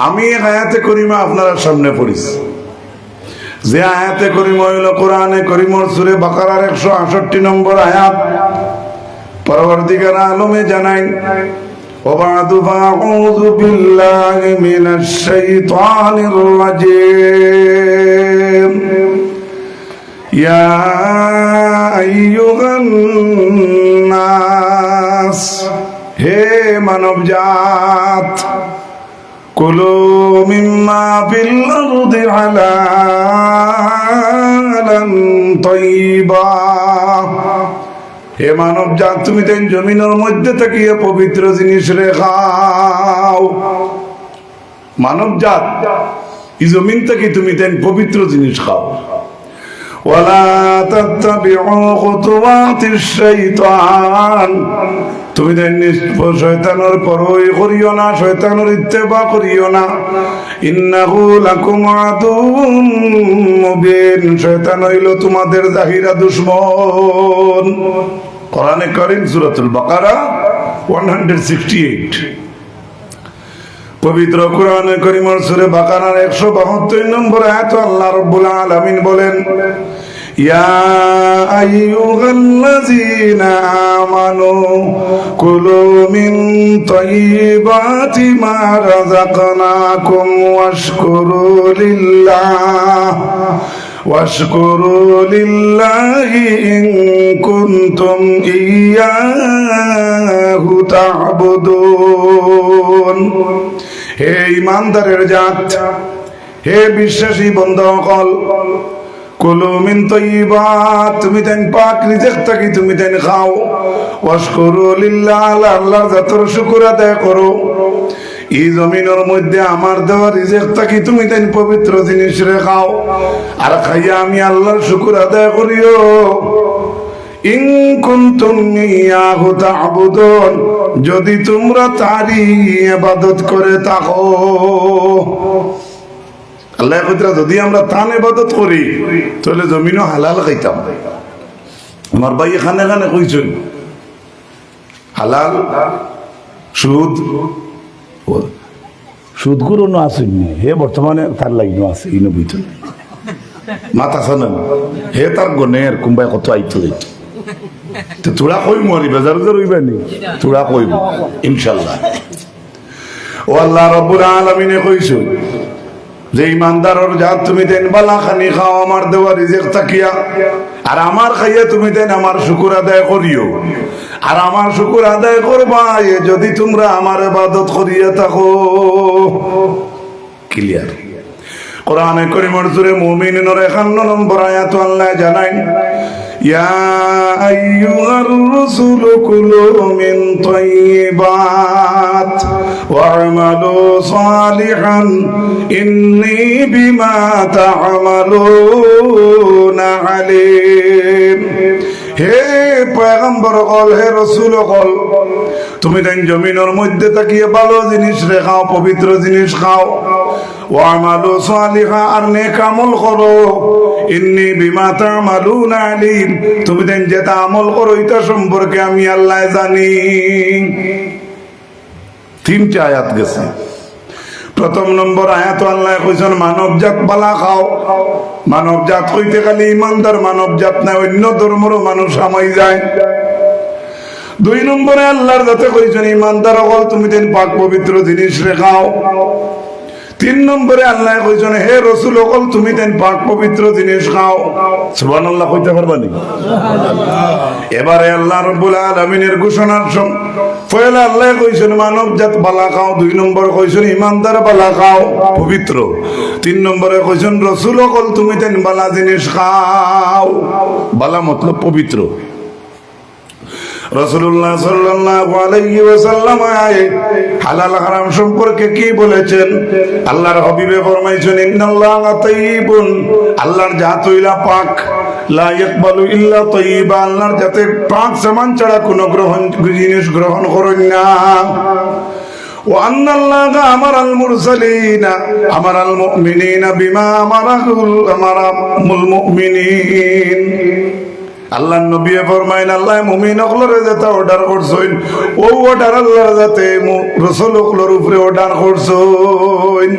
আমি আয়াতে করিমা আপনার সামনে পড়িছি, যে আয়াতে করিমা হইল কোরআনে করিমর সূরা বাকারার 168 নম্বর আয়াত। পরবর্তীকার আলমে জানাই, وبعد فأعوذ بالله من الشيطان الرجيم يا أيها الناس হে মানব জাত, কুলু মিম্মা ফিল আরদি হালালান তাইয়্যিবা। হে মানব জাত, তুমি তেন জমিনের মধ্যে থাকিয়ে পবিত্র জিনিস রে খাও। মানব জাত, এই জমিন থেকে তুমি তেন পবিত্র জিনিস খাও। ওয়ালা তাত্তাবিউ খুতুওয়াতিশ শাইতান, তুমি তেন শয়তানের পরোই করিও না, শয়তানের ইত্তেবা করিও না। ইন্নাহু লাকুম আদুউম মুবিন, শয়তান হইল তোমাদের জাহিরা দুশমন। কোরআনে কারীম সূরাতুল বাকারা 168। পবিত্র কোরআনে কারীমের সূরা বাকারার 172 নম্বর আয়াতে আল্লাহ রাব্বুল আলামিন বলেন, ইয়া আইয়ুহাল্লাযীনা আমানু কুলু মিন তাইয়্যিবাতি মা রাযাকনাকুম ওয়াশকুরু লিল্লাহি ইন কুনতুম ইয়্যাহু তা'বুদুন। হে ঈমানদারের জাত, হে বিশ্বাসী বন্ধুসকল, কুলু মিন তাইয়্যিবাত, তুমি তেন পাক রিজিক থাকি তুমি তেন খাও। ওয়াশকুরু লিল্লাহ, আল্লাহর জাতের শুকর আদায় করো। এই জমিনের মধ্যে আমার দেওয়া রিজিক থাকি তুমি তেন পবিত্র জিনিস রে খাও, আর খাইয়া আমি আল্লাহর শুকর আদায় করিও। ইন কুনতুম ইয়্যাহু তা'বুদুন, যদি তোমরা তারই ইবাদত করে থাকো। আল্লাহ কইরা যদি আমরা তান ইবাদত করি তাহলে জমিনও হালাল খাইতাম। আমার ভাই এখানে এখানে কইছেন হালাল সুদ, সুদগুলো আসেননি, হে বর্তমানে তার লাইনও আছে এই নবীত মাথা শোনেন, হে তার গনের কোনবাই কত আইতো দিত তো তোরা কই মরি বাজার রইবা নি, তোরা কইব ইনশাআল্লাহ। ও আল্লাহ রাব্বুল আলামিনে কইছো যে ইমানদারের জাত, তুমি দেন বালা খানি খাও আমার দেওয়া রিজিক থাকিয়া, আর আমার খাইয়া তুমি দেন আমার শুকর আদায় করিও। আর আমার শুকর আদায় করবা যদি তোমরা আমার ইবাদত করিয়া থাকো। ক্লিয়ার? কোরআনে কারীমের সূরা মুমিনুনের 51 নম্বর আয়াত আল্লাহ জানাই, ইয়া আইয়ুহার রাসূলু কুলু মিন তাইয়্যিবাত ওয়া'মালু সালিহান ইন্নী বিমা তা'মালুনা আলীম। হে পয়গম্বর কল, হে রাসূল কল, তুমি দেন জমিনের মধ্যে তাকিয়ে ভালো জিনিস রে খাও, পবিত্র জিনিস খাও। ওয়া'মালু সালিহা, আর নেক আমল করো। ইন্নী বিমা তা'মালুনা আলীম, তুমি দেন যেটা আমল করো এটা সম্পর্কে আমি আল্লাহ জানি। তিনটা আয়াত গেছে। প্রথম নম্বর আয়াত আল্লাহ কইছেন মানব জাত বালা খাও। মানব জাত হইতে খালি ইমানদার মানব জাত না, অন্য ধর্মেরও মানুষ আমাই যায়। দুই নম্বরে আল্লাহর জাতে কইছেন ইমানদার হল তুমি দেন পাক পবিত্র জিনিস রে খাও। তিন নম্বরে আল্লাহ কইছেন হে রাসূল হল তুমি দেন পাক পবিত্র জিনিস খাও। সুবহানাল্লাহ কইতে পারবানি? এবারে আল্লাহ রাব্বুল আলামিনের ঘোষণার পয়লা আল্লাহ কইছেন মানব জাত বালা খাও, দুই নম্বর কইছেন ইমানদার বালা খাও পবিত্র, তিন নম্বরে কইছেন রাসূল হল তুমি দেন বালা জিনিস খাও। বালা মতলব পবিত্র। রাসূলুল্লাহ সাল্লাল্লাহু আলাইহি ওয়াসাল্লাম হালাল হারাম সম্পর্কে কি বলেছেন? আল্লাহর হাবিবে ফরমাইছেন ইন্নাল্লাহা তাইয়্যিবুন, আল্লাহর জাত হইলা পাক, লা ইয়াকবালু ইল্লা তাইয়্যিবা, আল্লাহর জাতে পাক সমান ছাড়া কোনো জিনিস গ্রহণ করেন না। ওয়া আন্নাল্লাহা আমারাল মুরসালিনা আমারাল মুমিনিনা বিমা আমারাহুল মুমিনিন, আল্লাহ নবী ফরমাইন আল্লাহ মুমিন হকলরে যেটা অর্ডার করছেন ও অর্ডার আল্লাহ যাতে রাসূল হকলর উপরে অর্ডার করছেন।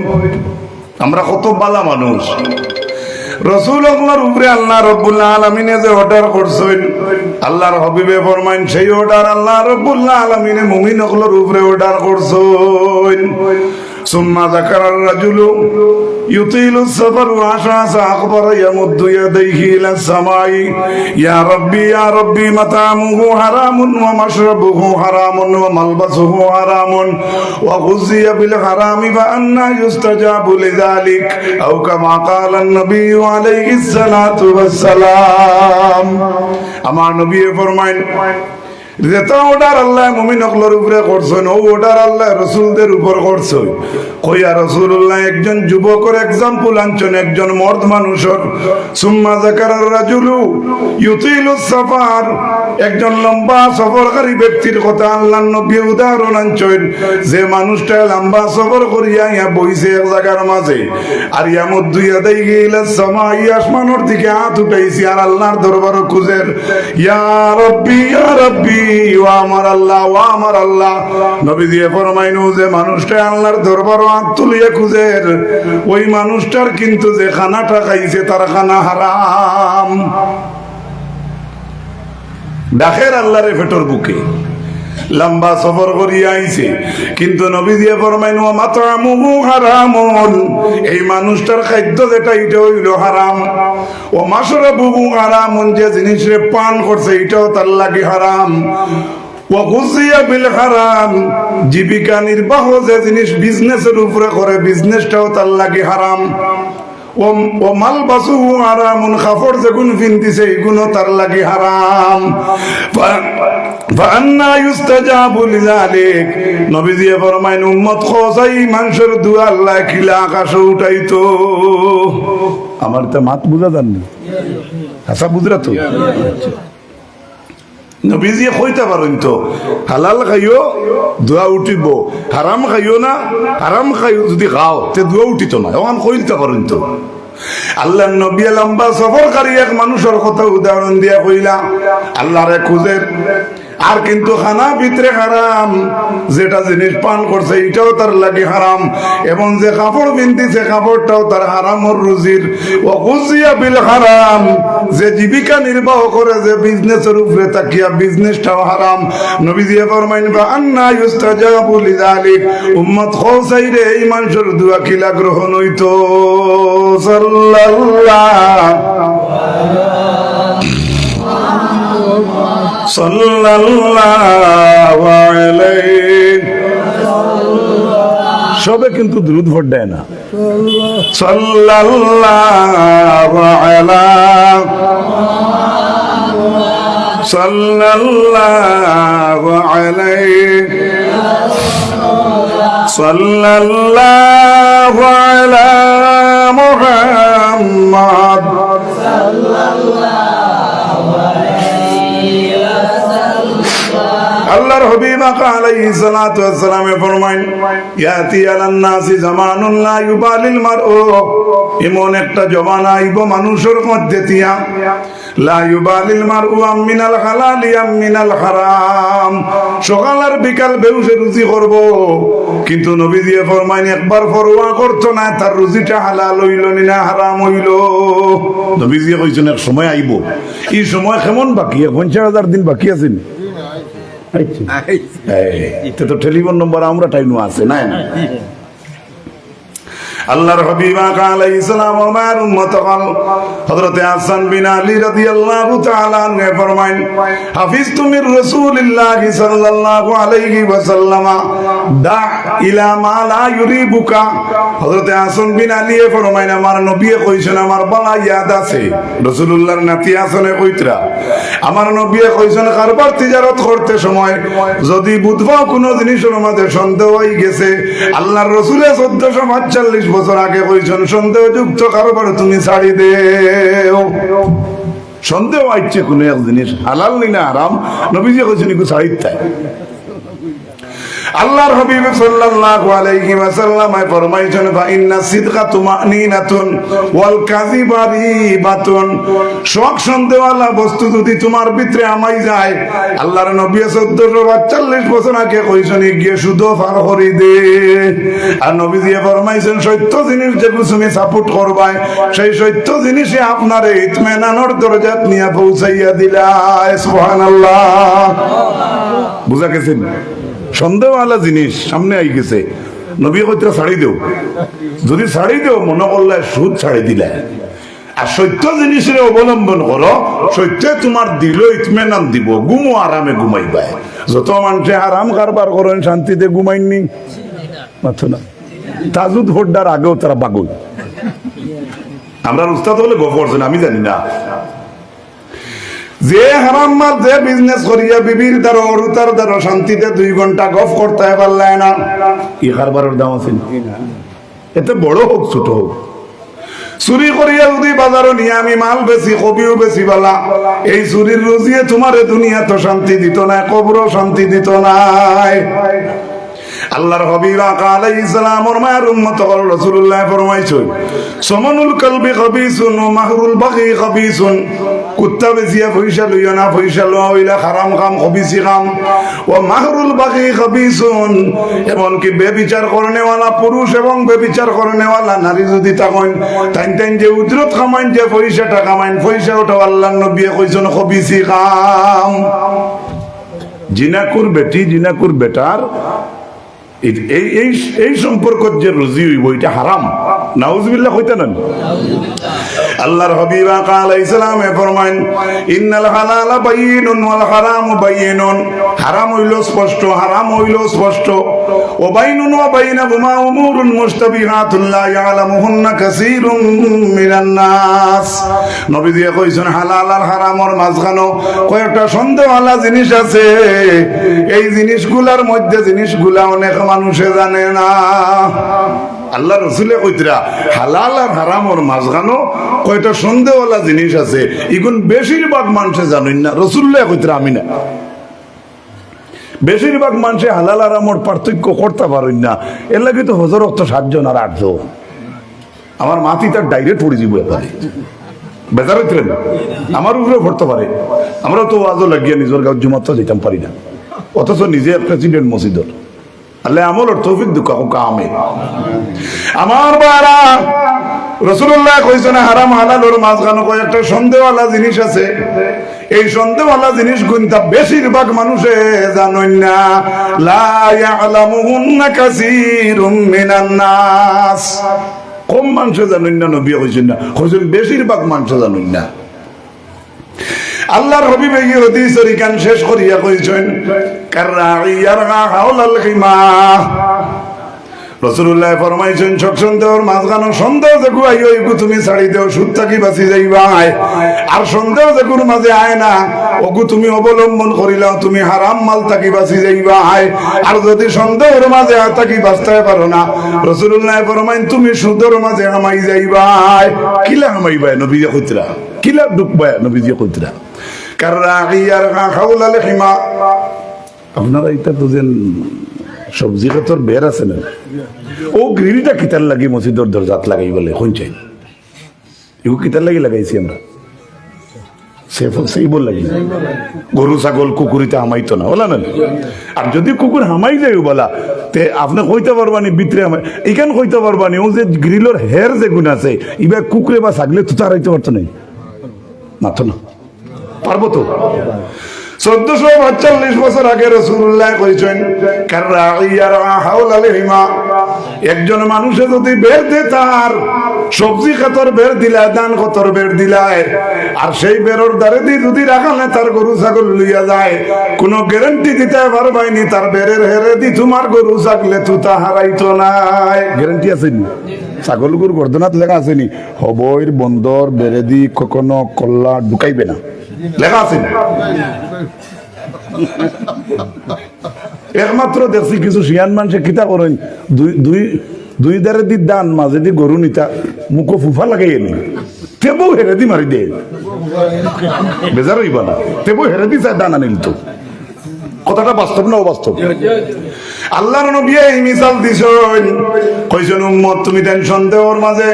আমরা কত বালা মানুষ, রাসূল হকলর উপরে আল্লাহ রাব্বুল আলামিনে যে অর্ডার করছেন আল্লাহর হাবিবে ফরমাইন সেই অর্ডার আল্লাহ রাব্বুল আলামিনে মুমিন হকলর উপরে অর্ডার করছেন। ثم ذكر الرجل يطيل السفر وعشاس أخبر يمد يديه إلى السماء يا ربي مطعمه حرام ومشربه حرام وملبسه حرام وغذي بالحرام فأنى يستجاب لذلك أو كما قال النبي عليه الصلاة والسلام আমার নবী ফরমাইন যেটা অর্ডার আল্লাহ মুমিন হকলর উপরে করছেন ও অর্ডার আল্লাহ রসুলদের উপর করছেন। কইয়া রাসূলুল্লাহ একজন যুবকের এক্সাম্পল আনছেন, একজন মর্দ মানুষের। সুম্মা যাকারার রাজুলু ইউতিলুস সাফার, একজন লম্বা সফরকারী ব্যক্তির কথা আল্লাহ নবী উদাহরণ আনছেন, যে মানুষটা লম্বা সফর করিয়া ইয়া বইছে এক জায়গার মাঝে আর ইয়ামুদ্দু ইয়াদাইহি ইলাস সামাই, আসমানের দিকে হাত উঠাইছে আর আল্লাহর দরবারে খুঁজের ইয়া রাব্বি ও আমার আল্লাহ ও আমার আল্লাহ। নবী দিয়ে ফরমাইনু যে মানুষটা আল্লাহর দরবারে হাত তুলিয়া খুঁজের ওই মানুষটার কিন্তু যে খানাটা খাইছে তার খানা হারাম। ডাকের আল্লাহরে পেটর বুকে লম্বা সফর করিয়া আইছে কিন্তু নবী দিয়ে ফরমাইনু মাতআমুহু হারামুন, এই মানুষটার খাদ্য যেটা এটা হইল হারাম। ও মাশরাবুহু হারামুন, যে জিনিসে পান করছে এটাও তার লাগি হারাম। ও গুযিয়া বিল হারাম, জীবিকা নির্বাহ যে জিনিস বিজনেসের উপরে করে বিজনেসটাও তার লাগি হারাম। ও মালবাসুহু হারামুন, কাপড় যেগুন পিনতিছে এগুলো তার লাগি হারাম। ফাআন্না ইউস্তাজাবু লিযালিক, নবী দিয়ে ফরমাইন উম্মত খোসাই মানুষের দুয়া আল্লাহ খিলা আকাশে উঠাইতো। আমার তো মাত বুঝা জাননি, আচ্ছা বুঝরা তো নবীজি কইতে পারেন তো হালাল খাইও দোয়া উঠিব, হারাম খাইও না, হারাম খাইও যদি খাও তে দোয়া উঠিত না, এখন কইতে পারেন তো। আল্লাহ নবী লম্বা সফরকারী এক মানুষের কথা উদাহরণ দিয়া কইলা আল্লাহরে খুঁজে আর কিন্তু খানা ভিতরে হারাম, যেটা জিনিস পান করছে এটাও তার লাগে হারাম এবং যে কাপড় পিনতেছে কাপড়টাও তার হারামর রুজির। ও গুযিয়া বিল হারাম, যে জীবিকা নির্বাহ করে যে বিজনেসের উপরে তাকিয়া বিজনেসটাও হারাম। নবী দিয়ে ফরমাইন আন্না ইউস্তাজাবু লিযালিক, উম্মত খোসাইরে এই মানুষের দোয়া কিলা গ্রহণ হইতো। সাল্লাল্লাহু আলাইহি সবে কিন্তু দুরূদ ভোট দেয় না। সাল্লাল্লাহু আলাইহি সাল্লাল্লাহু আলা মুহাম্মদ আল্লাহর হাবিব আলাইহিস সালাতু ওয়াস সালাম ফরমাইন ইয়াতি আলান নাসি জামানুন লা ইউবালিল মারউ, এমন একটা জমানা আইব মানুষের মধ্যে দিয়া লা ইউবালিল মারউ মিনাল হালালি মিনাল হারাম, সকাল আর বিকাল বেউসে রুজি করব কিন্তু নবী দিয়ে ফরমাইন একবার পরোয়া করতো না তার রুজিটা হালাল হইল না হারাম হইল। নবী দিয়ে কইছেন এক সময় আইব, এই সময় কেমন বাকি 50,000 দিন বাকি আছে। তো টেলিফোন নম্বর আমরা টাইম আছে না। আল্লাহর হাবিব আলাইহিস সালাম ওমর উম্মত হযরত হাসান বিন আলী রাদিয়াল্লাহু তাআলা আনহু ফরমাইন হাফিজতু মির রাসূলিল্লাহ সাল্লাল্লাহু আলাইহি ওয়াসাল্লাম দা ইলা মা লা ইউরিবুকা। হযরত হাসান বিন আলী ফরমাইন আমার নবী কইছেন আমার বালা ইয়াদ আছে, রাসূলুল্লাহর নাতি হাসানে কইতরা আমার নবী কইছেন কারবার তিজারত করতে সময় যদি বুঝবাও কোনো জিনিসের মধ্যে সন্দেহ হয়ে গেছে আল্লাহর রাসূলের 1445 বছর আগে কইছেন সন্দেহযুক্ত কারবার তুমি ছাড়ি দেও। সন্দেহ আইছে কোন এক জিনিস হালাল নি না হারাম, নবীজি কইছেন ইকু ছাড়ি তাই। আল্লাহর হাবিব সাল্লাল্লাহু আলাইহি ওয়াসাল্লাম ফরমাইছেন ফা ইন্না সিদকা তুমানিনাতুন ওয়াল কাযিবা রিবাতুন। শক সন্দেহওয়ালা বস্তু যদি তোমার ভিতরে আমাই যায়, আল্লাহর নবী 1442 বছর আগে কইছেন গিয়ে শুধু পার করে দে। আর নবীজি ফরমাইছেন সত্য জিনিস যেগুলো তুমি সাপোর্ট করবাই, সেই সত্য জিনিসে আপনারে ইতমিনানের দরজাত নিয়ে পৌঁছাইয়া দিলা। সুবহানাল্লাহ। বুঝা গেছে? সন্দেহওয়ালা জিনিস সামনে আই গেছে, নবী কইরা ছাড়ি দেও, যদি ছাড়ি দেও মনে করলে সুদ ছাড়ি দিলে। আর সত্য জিনিসের অবলম্বন করো, সত্য তোমার দিল ইতমিনান দিব, ঘুমো আরামে ঘুমাইবা। যত মানুষে আরাম কারবার করেন শান্তিতে ঘুমাইনি মাথো না, তাজুদ হোড্ডার আগেও তারা পাগল। আমরা উস্তাদ হলে গপ করছেন, আমি জানি না। যে হারাম মাল যে বিজনেস করিয়া বিবির দ্বারা অরুতার দ্বারা শান্তিতে 2 ঘন্টা গপ করতে পারলে না, ই কারবারের দাম আছে? এতে বড় হোক ছোট হোক, চুরি করিয়া যদি বাজারও নিয়ে আমি মাল বেশি কবিও বেশি বলা, এই চুরির রুজিয়ে তোমার দুনিয়া তো শান্তি দিত না, কবরও শান্তি দিত নাই। আল্লাহর হাবিব আলাইহিস সালামের মায়ের উম্মত রাসূলুল্লাহ ফরমাইছেন সমানুল কলবি খাবিসুন ওয়া মাহরুল বাগি খাবিসুন। কুত্তা বেজিয়া পয়সা লইয়া না, পয়সা লওয়া হইলা হারাম কাম, খবিসি কাম। ওয়া মাহরুল বাগি খাবিসুন, এমনকি বেবিচার করনেওয়ালা পুরুষ এবং বেবিচার করনেওয়ালা নারী যদি থাকেন, তাইন যে উজরত কামাইন, যে পয়সাটা কামাইন, পয়সা ওটাও আল্লাহর নবী কইছেন খবিসি কাম। জিনাকুর বেটি জিনাকুর বেটার এই সম্পর্ক যে রুজি হইব এটা হারাম, নাউজুবিল্লাহ হইতে না। আল্লাহর হাবিব আলাইহিস সালাম ফরমান ইন্নাল হালালা বাইয়িনুন ওয়াল হারামু বাইয়িনুন। হারাম হইল স্পষ্ট, হারাম হইল স্পষ্ট। ওয়া বাইনুন ওয়া বাইনাহুমা উমুরুন মুশতাবিহাতুন লা ইয়ালামুহুন্না কাসীরুম মিনান নাস। নবীজি কইছেন হালাল আর হারামের মাঝখানে কয়েকটা সন্দেহওয়ালা জিনিস আছে, এই জিনিসগুলোর মধ্যে জিনিসগুলা অনেক মানুষে জানে না। আল্লাহ রসুলে কইতরা হালাল আর হারামর মাঝখানো কয়টা সন্দেহওয়ালা জিনিস আছে, এগুন বেশিরভাগ মানুষে জানেন না। রসুল্লাহ কইতরা আমি না, বেশিরভাগ মানুষে হালাল হারামর পার্থক্য করতে পারেন না। এর লাগে তো হজরত 7 জন আর 8 জন আমার মাতি তার ডাইরেক্ট পড়ে যাব এবারে বেজার হইতেন আমার উপরে পড়তে পারে। আমরা তো আজও লাগিয়ে নিজের গাঁও জুমাতে যেতাম পারি না, অথচ নিজে প্রেসিডেন্ট মসজিদের। আল্লাহ আমল তৌফিক দুকা কামে। আমার বারা রাসূলুল্লাহ কইছেন হারাম হালালের মাঝখানে কয়েকটা সন্দেহওয়ালা জিনিস আছে, এই সন্দেহওয়ালা জিনিস গুনতা বেশিরভাগ মানুষে জানেন না। লা ইয়ালামুহুন্না কাসীরুম মিনান নাস। কম মানুষে জানেন না, নবী কইছেন না, কইছেন বেশিরভাগ মানুষে জানেন না। আল্লাহর হাবিব এই হাদিস শরীফ শেষ করিয়া কইছেন কাররাঈ ইয়ারগা হাওলাল খিমা। রাসূলুল্লাহ ফরমাইছেন সব সন্দেহর মাঝখানে সন্দেহ যেগু আইও এগু তুমি ছাড়ি দেও, সুদ থাকি বাঁচি যাইবা। আর সন্দেহ যেগুর মাঝে আয় না, ওগু তুমি অবলম্বন করিলাও, তুমি হারাম মাল থাকি বাঁচি যাইবা। আর যদি সন্দেহের মাঝে থাকি বাঁচতে পারো না, রাসূলুল্লাহ ফরমাইন তুমি সুদের মাঝে হামাই যাইবা। কিলা হামাইবা নবী কইতরা, কিলা ডুববা নবী কইতরা কাররাঈ ইয়ারগা হাওলাল খিমা। আপনারা এটা বুঝেন সবজি ক্ষেতর বের আছে না, ও গ্রিলটা কিতার লাগি মসজিদের দরজাত লাগাই বলে কোন চাই, এগু কিতার লাগি লাগাইছি আমরা সেই বল লাগি। গরু ছাগল কুকুরিতে হামাইতো না বলা না। আর যদি কুকুর হামাই যায় বলা তে আপনি কইতে পারবানি ভিতরে হামাই, এখান কইতে পারবানি ও যে গ্রিলের হের যে গুণ আছে ইবা কুকুরে বা ছাগলে তো তারাইতে পারতো নাই, মাত্র না পারবো তো। 1442 বছর আগে রাসূলুল্লাহ কইছেন কাররাঈ ইয়ারআ হাওলাল হিমা। একজন মানুষে যদি বের দে, তার সবজি ক্ষেতর বের দিলায়, ধান ক্ষেতর বের দিলায়, আর সেই বেরর দ্বারে দিয়ে যদি রাখালে তার গরু ছাগল লইয়া যায়, কোনো গ্যারান্টি দিতে পারবাইনি তার বেরের হেরে দি তোমার গরু ছাগলে তুতা হারাইতো নাই। গ্যারান্টি আছে নি? ছাগল গরু গর্দনাত লেখা আছে নি হবইর বন্দর বেরে দি কখনো কল্লা ঢুকাইবে না, লেখা আছে। একমাত্র দেখছি কিছু শিয়ান মানুষে কিতা করেন, দুই দারে দি দান মাঝে দি গরু নিতা মুখো ফুফা লাগাইয়ে নি, তেবো হেরে দি মারি দে, বেজার হইবা না, তেবো হেরে দি চাই দান আনিল তো কথাটা বাস্তব না অবাস্তব? আল্লাহর নবী এই মিসাল দিছেন, কইছেন উম্মত তুমি দেন সন্দেহর মাঝে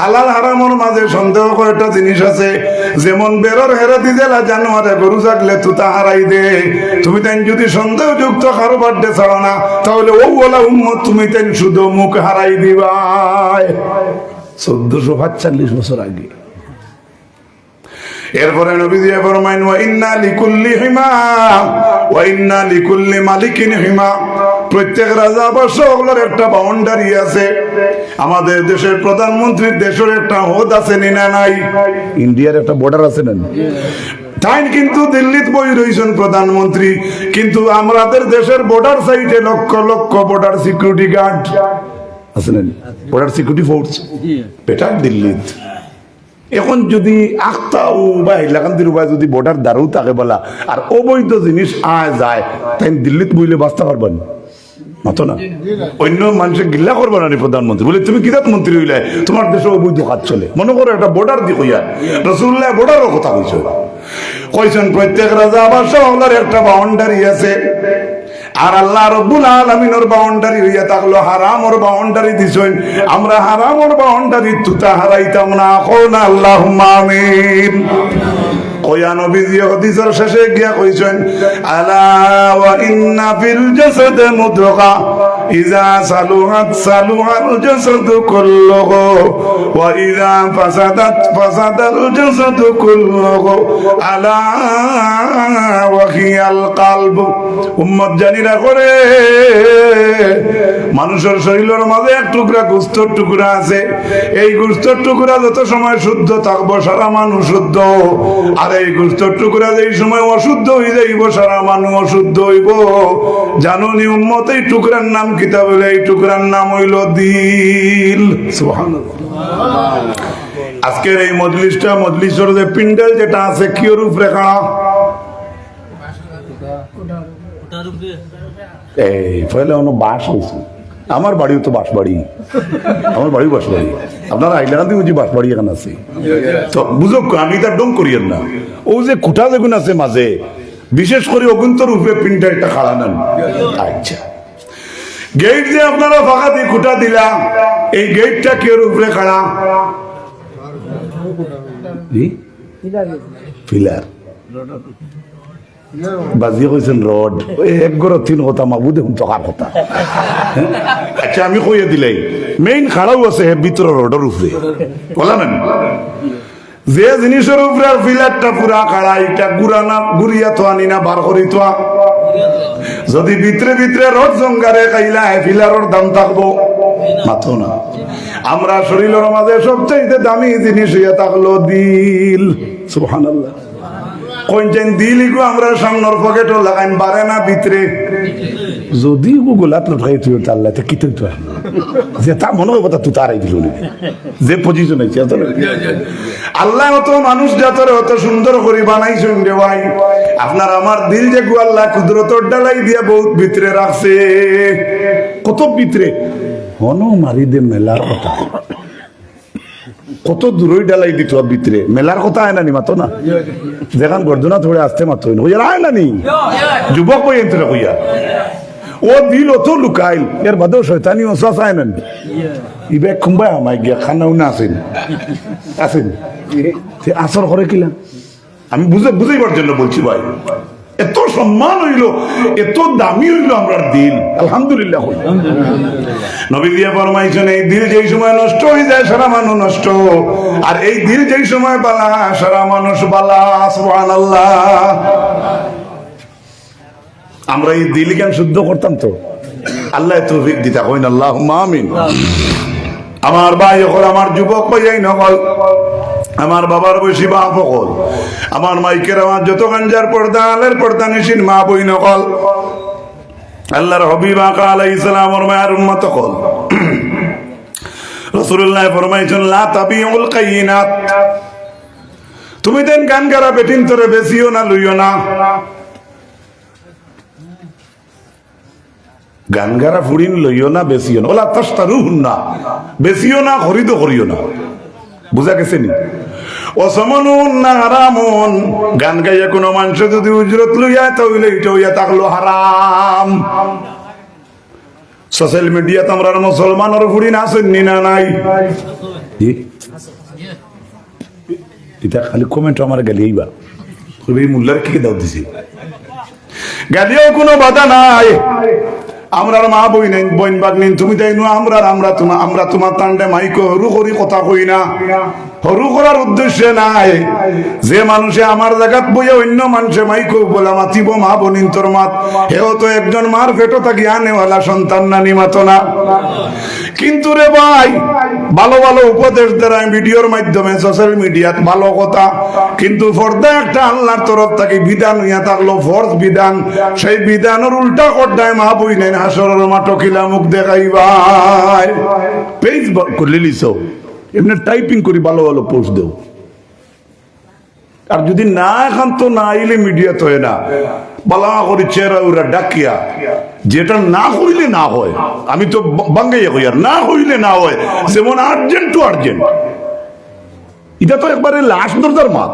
হালাল হারামর মাঝে সন্দেহ কয়টা জিনিস আছে, যেমন বেরর হেরাতি জেলা জানোয়ারে গরু থাকলে তুতা হারাই দে, তুমি তেন যদি সন্দেহযুক্ত কারোবার দে ছাড়ো না, তাহলে ও বলা উম্মত তুমি তেন শুধু মুখ হারাই দিবাই। 1445 বছর আগে। এরপরে নবীজি ফরমাইন ওয়া ইন্না লিকুল্লি হিমা ওয়া ইন্না লিকুল্লি মালিকিন হিমা, প্রত্যেক রাজা বাদশাহর একটা বাউন্ডারি আছে। আমাদের দেশের প্রধানমন্ত্রীর দেশের একটা হদ আছে না নাই? ইন্ডিয়ার একটা বর্ডার আছে না? তাই কিন্তু দিল্লিতে বই রয়েছেন প্রধানমন্ত্রী, কিন্তু আমাদের দেশের বর্ডার সাইডে lakh lakh border security guard আছে না? বর্ডার সিকিউরিটি ফোর্স এটা দিল্লিতে। এখন যদি আখতাও বা ইলাকান্দির উপায় যদি বর্ডার দ্বারাও থাকে বলা আর অবৈধ জিনিস আয় যায়, তাই দিল্লিতে বইলে বাঁচতে পারবেন মাতো না? অন্য মানুষের গিল্লা করবো না প্রধানমন্ত্রী বলে তুমি কিরাত মন্ত্রী হইলে তোমার দেশে অবৈধ কাজ চলে। মনে করো একটা বর্ডার দি কইয়া রাসূলুল্লাহ বর্ডারের কথা কইছেন প্রত্যেক রাজা আবার শহরের একটা বাউন্ডারি আছে। আর আল্লাহ রাব্বুল আলামিনের বাউন্ডারি হইয়া থাকলো হারামর বাউন্ডারি দিছেন, আমরা হারামর বাউন্ডারি তুতা হারাইতাম না। কোন আল্লাহুম্মা আমিন। কয়া নবীজি হাদিসের শেষে গিয়া কইছেন আলা ওয়া ইন্না ফিল জাসাদ মুদগা ইযা সালুহাত সালুহাল জাসাদু কুল্লুহু ওয়া ইযা ফাসাদাত ফাসাদাল জাসাদু কুল্লুহু আলা ওয়া হিয়াল কলব। উম্মত জানিরা করে মানুষের শরীরের মাঝে এক টুকরা গোশতের টুকরা আছে, এই গোশতের টুকরা যত সময় শুদ্ধ থাকবো সারা মানুষ শুদ্ধ, আর এই গোশতের টুকরা যেই সময় অশুদ্ধ হয়ে যাইব সারা মানুষ অশুদ্ধ হইব। জানুনি উম্মত এই টুকরার নাম কিতা বলে? এই টুকরার নাম হইল দিল। সুবহানাল্লাহ। আজকের এই মজলিসটা মজলিসের যে পিন্ডেল যেটা আছে কিওর উপরে কাড়া? এই ফলে অন্য বাস হয়েছে। আমার বাড়িও তো বাস বাড়ি, আমার বাড়িও বাস বাড়ি। আপনারা আইলাকান্দি বুঝি বাস বাড়ি এখানে আছে তো বুঝো, আমি তার ডং করিয়েন না। ও যে কুটা যেগুন আছে মাঝে, বিশেষ করে অগুন্তর উপরে পিনটা একটা খাড়া নেন। আচ্ছা, গেট যে আপনারা ফাঁকা দিয়ে খুঁটা দিলাম, এই গেটটা কেউ উপরে খাড়া? পিলার বাজিয়ে কইছেন রড। ওই এক গড় তিন কথা মাবু দেখুন টকার কথা। আচ্ছা আমি কইয়া দিলাই মেইন খাড়াও আছে ভিতর রডের উপরে বলা না, যে জিনিসের উপরে আর পিলারটা পুরা খাড়া, এটা গুড়ানা গুড়িয়া তো আনি না বার করি তো। যদি ভিতরে ভিতরে রড জঙ্গারে খাইলা পিলারের দাম থাকবো মাথো না। আমরা শরীরের মাঝে সবচাইতে দামি জিনিস হইয়া থাকলো দিল। সুবহানাল্লাহ। কোনছেন দিল ইগো আমরা সামনের পকেটও লাগাইন পারে না ভিতরে, যদি গোলাত লটাই তুই তাল্লা কি তুই তো যে তা মনে হবে তা তুই তারাই দিল যে পজিশন আছে। আল্লাহ অত মানুষ জাতরে অত সুন্দর করে বানাইছেন রে ভাই। আপনার আমার দিল যে গো আল্লাহ কুদরতর ডালাই দিয়া বহুত ভিতরে রাখছে। কত ভিতরে হন মারি দে মেলার কথা, কত দূরই ডালাই দিত ভিতরে মেলার কথা আয় নানি মাতো না। যেখান গর্জনা ধরে আসতে মাতো হইয়া আয় নানি যুবক বই এনতে কইয়া ও দিল অত লুকাইল, এর বাদেও শয়তানি অসাস আয় নানি ইবে খুম্বাই আমায় গিয়া খানাও না আসেন আসেন সে আসর করে কিলা। আমি বুঝাইবার জন্য বলছি ভাই, এত সম্মান হইল, এত দামি হইল আমরা দিল। আলহামদুলিল্লাহ। নবী দিয়া ফরমাইছেন এই দিল যেই সময় নষ্ট হয়ে যায় সারা মানুষ নষ্ট, আর এই দিল যেই সময় বালা সারা মানুষ বালা। সুবহানাল্লাহ। আমরা এই দিল কেন শুদ্ধ করতাম তো আল্লাহ তৌফিক দিতা কইন আল্লাহুম্মা আমিন। আমার ভাই হল, আমার যুবক ভাই নকল, আমার বাবার বয়সী বাপ হল, আমার মাইকের আমার যত গাঞ্জার পর্দা আলের পর্দা নিশিন মা বই নকল, আল্লাহর হাবিব আকা আলাইহিস সালামের মায়ের উম্মত হল। রাসূলুল্লাহ ফরমাইছেন লা তাবিউল কাইনাত, তুমি দেন গান গারা বেটিন তোরে বেশিও না লইও না। গান গারা ফুড়িন লইও না বেশিও না, ওলা তাস্তারুহুন না বেশিও না, খরিদও করিও না। বুঝা গেছে নি? অসমনুন না হারামুন, গান গাইয়া কোনো মানুষ যদি উজরত লইয়া তাহলে এটা হইয়া থাকলো হারাম। সোশ্যাল মিডিয়াতে আমরা মুসলমানের ঘুরি না শুনি না নাই, এটা খালি কমেন্ট আমার গালি এইবা মোল্লার কি দাও দিছি, গালিও কোনো বাধা নাই। আমরার মা বই নেন বইন বাগ নেন, তুমি তাই আমরা তোমার টান্ডে মাইকো হরু করি কথা কই না। হরু করার উদ্দেশ্য নাই, যে মানুষে আমার জায়গাত বইয়া অন্য মানুষে মাইকো বলা মাতিব মা বনিন তোর মাত, হেও তো একজন মার পেটো থাকি আনেওয়ালা সন্তান না নিমাত না। কিন্তু রে ভাই, ভালো ভালো উপদেশ দ্বারা ভিডিওর মাধ্যমে সোশ্যাল মিডিয়াত ভালো কথা, কিন্তু পর্দা একটা আল্লাহর তরফ থেকে বিধান হইয়া থাকলো ফরজ বিধান, সেই বিধানের উল্টা করদায় মা বই নেন হাসরের মাঠে কিলা মুখ দেখাইবাই। পেজ করলে লিসো এমনি টাইপিং করি ভালো ভালো পোস্ট দেও, আর যদি না এখন তো না আইলে মিডিয়া তো হয় না, বালা করি চেহারা ওরা ডাকিয়া, যেটা না হইলে না হয়, আমি তো বাঙ্গাইয়া কই আর না হইলে না হয়, যেমন আর্জেন্ট টু আর্জেন্ট। এটা তো একবারে লাশ দরজার মাত,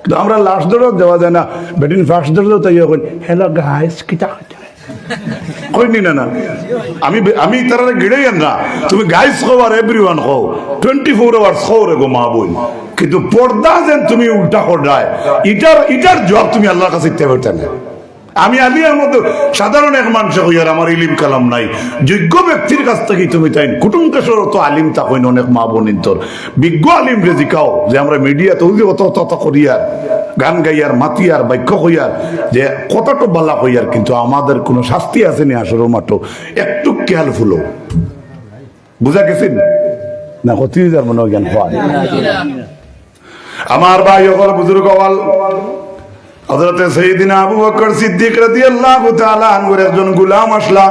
কিন্তু আমরা লাশ দরজা দেওয়া যায় না, বেটিন ফার্স্ট দরজা তাই এখন হ্যালো গাইস কিটা কইনি না না, আমি তারা গিড়েই না, তুমি গাইস কও আর এভরিওয়ান কও, 24 আওয়ার্স কও রে গো মা বোন, কিন্তু পর্দা যেন তুমি উল্টা করডায়, ইটার জবাব তুমি আল্লাহর কাছে দিতে পারতে না। আমি আলিয়ার মধ্যে সাধারণ এক মানুষ হইয়ার আমার ইলিম কালাম নাই, যোগ্য ব্যক্তির কাছ থেকে তুমি তাই কুটুম কেশর তো আলিম তা হইন অনেক মা বোনিন তোর বিজ্ঞ আলিম রে জিকাও, যে আমরা মিডিয়া তো অত করিয়ার গান গাইয়ার মাতিয়ার বাক্য হইয়ার যে কতটা বালা হইয়ার, কিন্তু আমাদের কোনো শাস্তি আছে নি আসরের মাঠো, একটু কেয়ারফুল বুঝা গেছেন না? কত মনে জ্ঞান হয় আমার ভাই সকল বুজুর্গ হল। হযরতে সাইয়েদিনা আবু বকর সিদ্দিক রাদিয়াল্লাহু তাআলা আনহুর একজন গোলাম আসলা,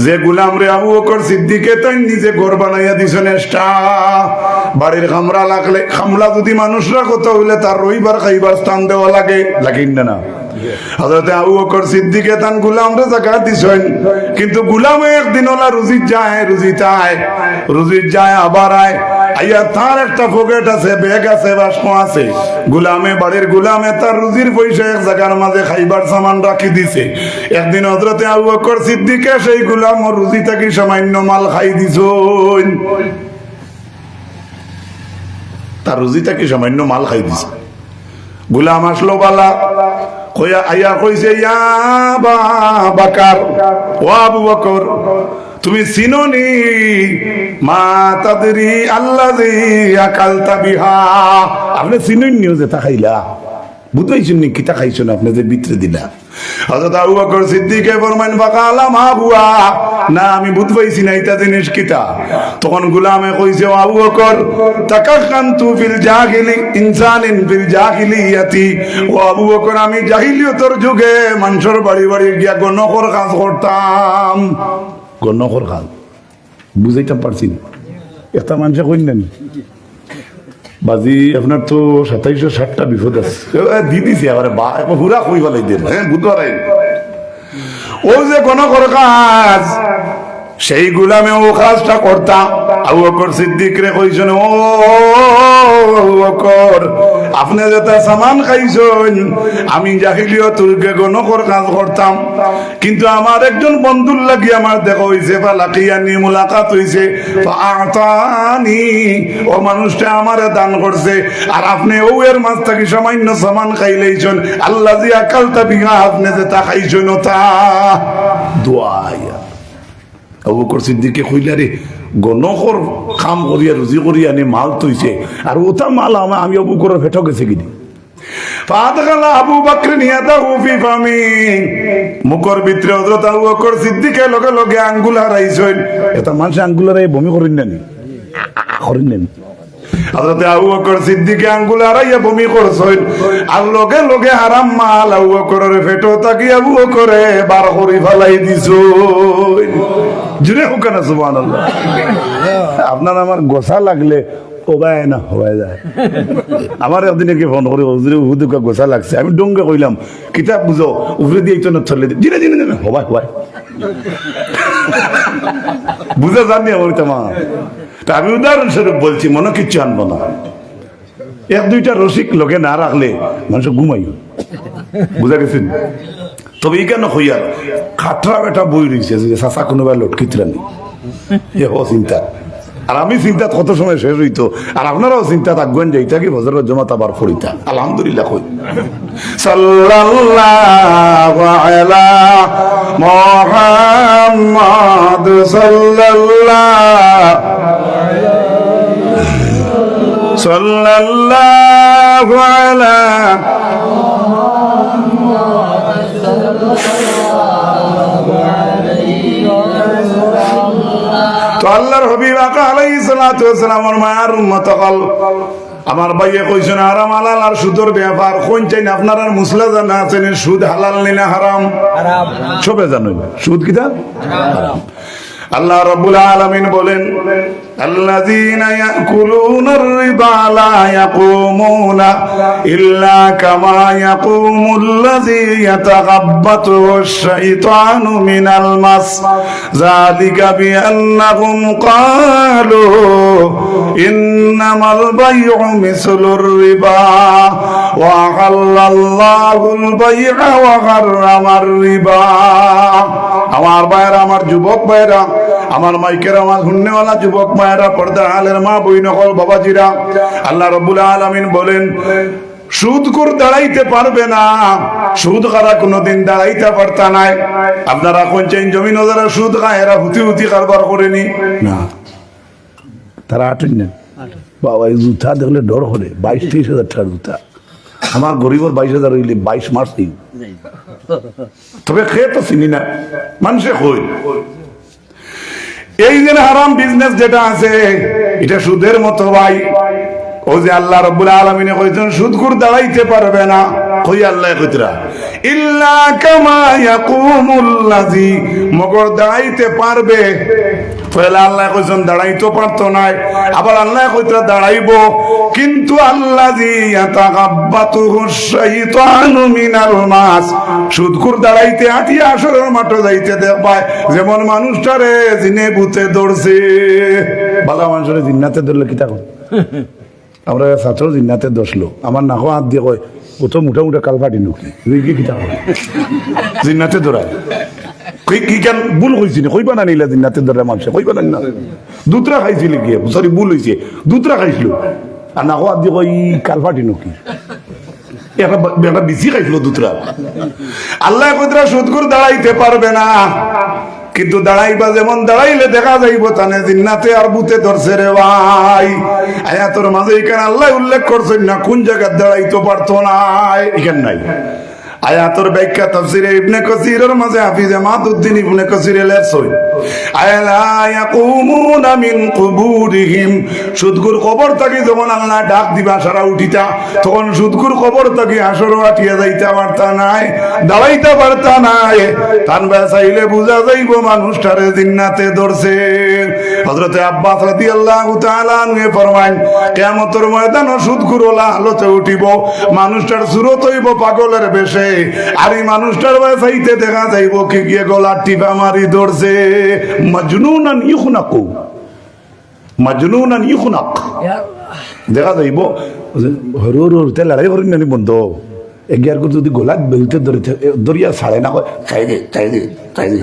যে গোলাম রে আবু বকর সিদ্দিকে তাই নিজে ঘর বানাইয়া দিছেন। এস্টা বাড়ির খামরা লাগলে, খামলা যদি মানুষরা কত হইলে তার রইবার খাইবার স্থান দেওয়া লাগে, লাগিন না? হযরতে আবু বকর সিদ্দিকে তান গোলাম রে জায়গা দিছেন, কিন্তু গোলামে একদিন ওলা রুজিত যায় আবার আয় আইয়া, তার একটা পকেট আছে, ব্যাগ আছে, বাস্ক আছে, গোলামে বাড়ির গোলামে তার রুজির পয়সা এক জায়গার মাঝে খাইবার সামান রাখি দিছে। একদিন হযরতে আবু বকর সিদ্দিকে সেই গোলাম রুজি থেকে সামান্য মাল খাই দিছেন, তার রুজি থেকে সামান্য মাল খাই দিছে। গোলাম আসলো বালা কইয়া আইয়া কইছে, ইয়া বাকার, ও আবু বকর, তুমি চিনোনি মা তাদরি আল্লাযী আকালতা বিহা, আপনি চিনেন নিও যে তা খাইলা, বুঝাইছেন নি কিতা খাইছেন আপনি যে ভিতরে দিলা? হযরত আবু বকর সিদ্দিকে ফরমান ফাকালা মা হুয়া, না আমি বুঝবাইছি না এটা জিনিস কিতা। তখন গোলামে কইছে, ও আবু বকর, তাকাক্কানতু ফিল জাহিলি ইনসানিন ফিল জাহিলিয়াতি, ও আবু বকর, আমি জাহিলিয়তের যুগে মানুষের বাড়ি বাড়ি গিয়া গণকর কাজ করতাম। গণকর কাজ বুঝাইতে পারছি না, একটা মানুষে কইলেন বাজি আপনার তো 2760টা বিপদ আছে, দি দিছি আবার পুরা কই বলাই দিন, হ্যাঁ বুধবার ও যে গণকর কাজ, সেই গোলামে ও কাজটা করতাম। আবু বকর সিদ্দিক রে কইছেন, ও আবু বকর, আপনি যেটা সামান খাইছেন, আমি জাহিলিয়তের গণকর কাজ করতাম, কিন্তু আমার একজন বন্ধুর লাগি আমার দেখা হইছে, বা লাকিয়ানি মুলাকাত হইছে, ফাআতানি, ও মানুষটা আমারে দান করছে, আর আপনি ও এর মাঝ থেকে সামান্য সামান খাইলেইছেন, আল্লাযী আকালতা বিহা, আপনি যেটা খাইছেন তা দোয়া। আবু বকর সিদ্দিকে কইলা, রে গণকর কাম করিয়া রুজি করিয়া আনি মাল তৈছে, আর ওটা মাল আমি আবু বকরের ফেটো গেছে কিনি। ফাদখালা আবু বকর নিয়াদাহু ফি ফামি, মুখের ভিতরে হযরত আবু বকর সিদ্দিকে লগে লগে আঙ্গুল হারাইছেন। এটা মানুষ আঙ্গুল হারাই বমি করেন না, করেন না? হযরত আবু বকর সিদ্দিকে আঙ্গুল হারাইয়া বমি করছেন, আর লগে লগে হারাম মাল আবু বকরের ফেটো তাকি আবু বকরে বার করি ফেলাই দিছেন। জুড়ে হোক না সুবহানাল্লাহ। আপনার আমার গোসা লাগলে ওবাই না হবাই যায়। আমার একদিনে কি ফোন করে হুদুকা গোসা লাগছে, আমি ডঙ্গে কইলাম কিতাব বুঝো, উপরে দিয়ে তো চলে জিনে জিনে জিনে হবাই হবাই বুঝে জানি আমার তোমার। তা আমি উদাহরণস্বরূপ বলছি, মনে কিচ্ছু আনবো না। এক দুইটা রসিক লোকে না রাখলে মানুষ ঘুমাই, বুঝা গেছেন? তবে এই কেন হইয়ার খাটরা বেটা বই রয়েছে যে চাষা কোনোবার লটকিতরা নেই, এ চিন্তা। আর আমি চিন্তা কত সময় শেষ হইতো, আর আপনারাও চিন্তা থাকবেন যে এটা কি বজরের জমাত আবার পড়িতা। আলহামদুলিল্লাহ কই সাল্লাল্লাহু আলা মুহাম্মাদ সাল্লাল্লাহু আলা তো আল্লাহর হাবিব আকা আলাইহিস সালাতু ওয়াস সালামের মায়ার উম্মত হল। আমার ভাইয়ে কইছেন হারাম হালাল আর সুদের ব্যাপার কোন চাই না আপনারা মুসলা জানা আছেন সুদ হালাল না হারাম? হারাম। সবে জানেন সুদ কিটা হারাম। আল্লাহ রাব্বুল আলামিন বলেন আল্লাযীনা ইয়াকুলুনার রিবা লা ইয়াকুমুনা ইল্লা কামা ইয়াকুমুল্লাযী ইয়াতাগাব্বাতুহুশ শাইতানু মিনাল মাস যালিকা বিআন্নাহুম ক্বালু ইন্নামাল বাই'উ মিসলুর রিবা ওয়া আহাল্লাল্লাহুল বাই'a ওয়া হারামার রিবা। আমার ভাইরা, আমার যুবক ভাইরা, আমার মাইকের আমার হুন্নেওয়ালা যুবক মায়েরা, পর্দা আলের মা বই নকল বাবাজিরা, আল্লাহ রাব্বুল আলামিন বলেন সুদখোর দাঁড়াইতে পারবে না, সুদ খারা কোনোদিন দাঁড়াইতে পারতা নাই। আপনারা কোন চাইন জমিন যারা সুদ খায় এরা হুতি হুতি কারবার করেনি না, তারা আটেন না। বাবা এই জুতা দেখলে ডর হলে 22-23 হাজার টাকার জুতা, আমার গরিবর 22,000 হইলে 22 মাস দিন। তবে খেয়ে তো চিনি না, মানুষে কই এই যে হারাম বিজনেস যেটা আছে এটা সুদের মতো ভাই। ও যে আল্লাহ রাব্বুল আলামিনে কইছেন সুদখোর দাঁড়াইতে পারবে না, কই আল্লাহ কইতরা ইল্লা কামা ইয়াকুমুল্লাযী, মগর দাঁড়াইতে পারবে। পয়লা আল্লাহ কইছেন দাঁড়াইতে পারতো না, আবার আল্লাহ কইতরা দাঁড়াইবো, কিন্তু আল্লাযী ইয়াতাগাব্বাতুহুশ শাইতানু মিনাল মাস, সুদখোর দাঁড়াইতে আটিয়া আসরের মাঠে যাইতে দেখবাই যেমন মানুষটারে জিনে ভূতে ধরছে। বালা মানুষের জিন্নাতে ধরলে কিতা কর? আমরা ছাত্র জিন্নাতে দোষলো, আমার নাকো হাত দিয়ে কয় ও তো মোটা মোটা কালফাটি নুকি কিতা করে জিন্নাতে ধরায়। কি কেন ভুল হয়েছি না, কইবা না নিলা জিন্নাতে ধরে মানুষে কইবা না, দুধরা খাইছিল গিয়ে, সরি ভুল হয়েছে, দুধরা খাইছিল আর নাকো হাত দিয়ে কয় কালফাটি নুকি, একটা বেশি খাইছিল দুধরা। আল্লাহ কইতরা সুদখোর দাঁড়াইতে পারবে না, কিন্তু দাঁড়াইবা যেমন দাঁড়াইলে দেখা যাইব তানে জিন্নাতে আর বুতে ধরছে রে ভাই। আয়াতের মাঝে এখানে আল্লাহ উল্লেখ করছেন না কোন জায়গায় দাঁড়াইতে পারতো না, এখানে নাই। আয়াতের ব্যাখ্যা তাফসীরে ইবনে কাসীরের মাঝে হাফিজ মাদউদ্দিন ইবনে কাসীরে লেখছেন আলা ইয়াকুমুনা মিন কুবুরিহিম, সুদখোর কবর থেকে যখন আল্লাহ ডাক দিবা সারা উঠিতা, তখন সুদখোর কবর থেকে আসর আটিয়া যাইতে পারতা নাই, দাঁড়াইতে পারতা নাই। তান চাইলে বুঝা যাইব মানুষটারে জিন্নাতে ধরছে। হযরতে আব্বাস রাদিয়াল্লাহু তাআলা আনহু ফরমায় কিয়ামতের ময়দানে সুদখোর ওলা হালতে উঠিব, মানুষটার সুরত হইব পাগলের বেশে, আর এই মানুষটার চাইতে দেখা যাইব কি গিয়ে গলা টিপা মারি ধরছে। মাজনুনান ইখনাকু, মাজনুনান ইখনাক, দেখা যাইব হরুর হরতে লড়াই করি নানি বন্ধ এগিয়ার করে যদি গোলাত বেলতে দরিয়া ছাড়ে না চাই দে চাই দে চাই দে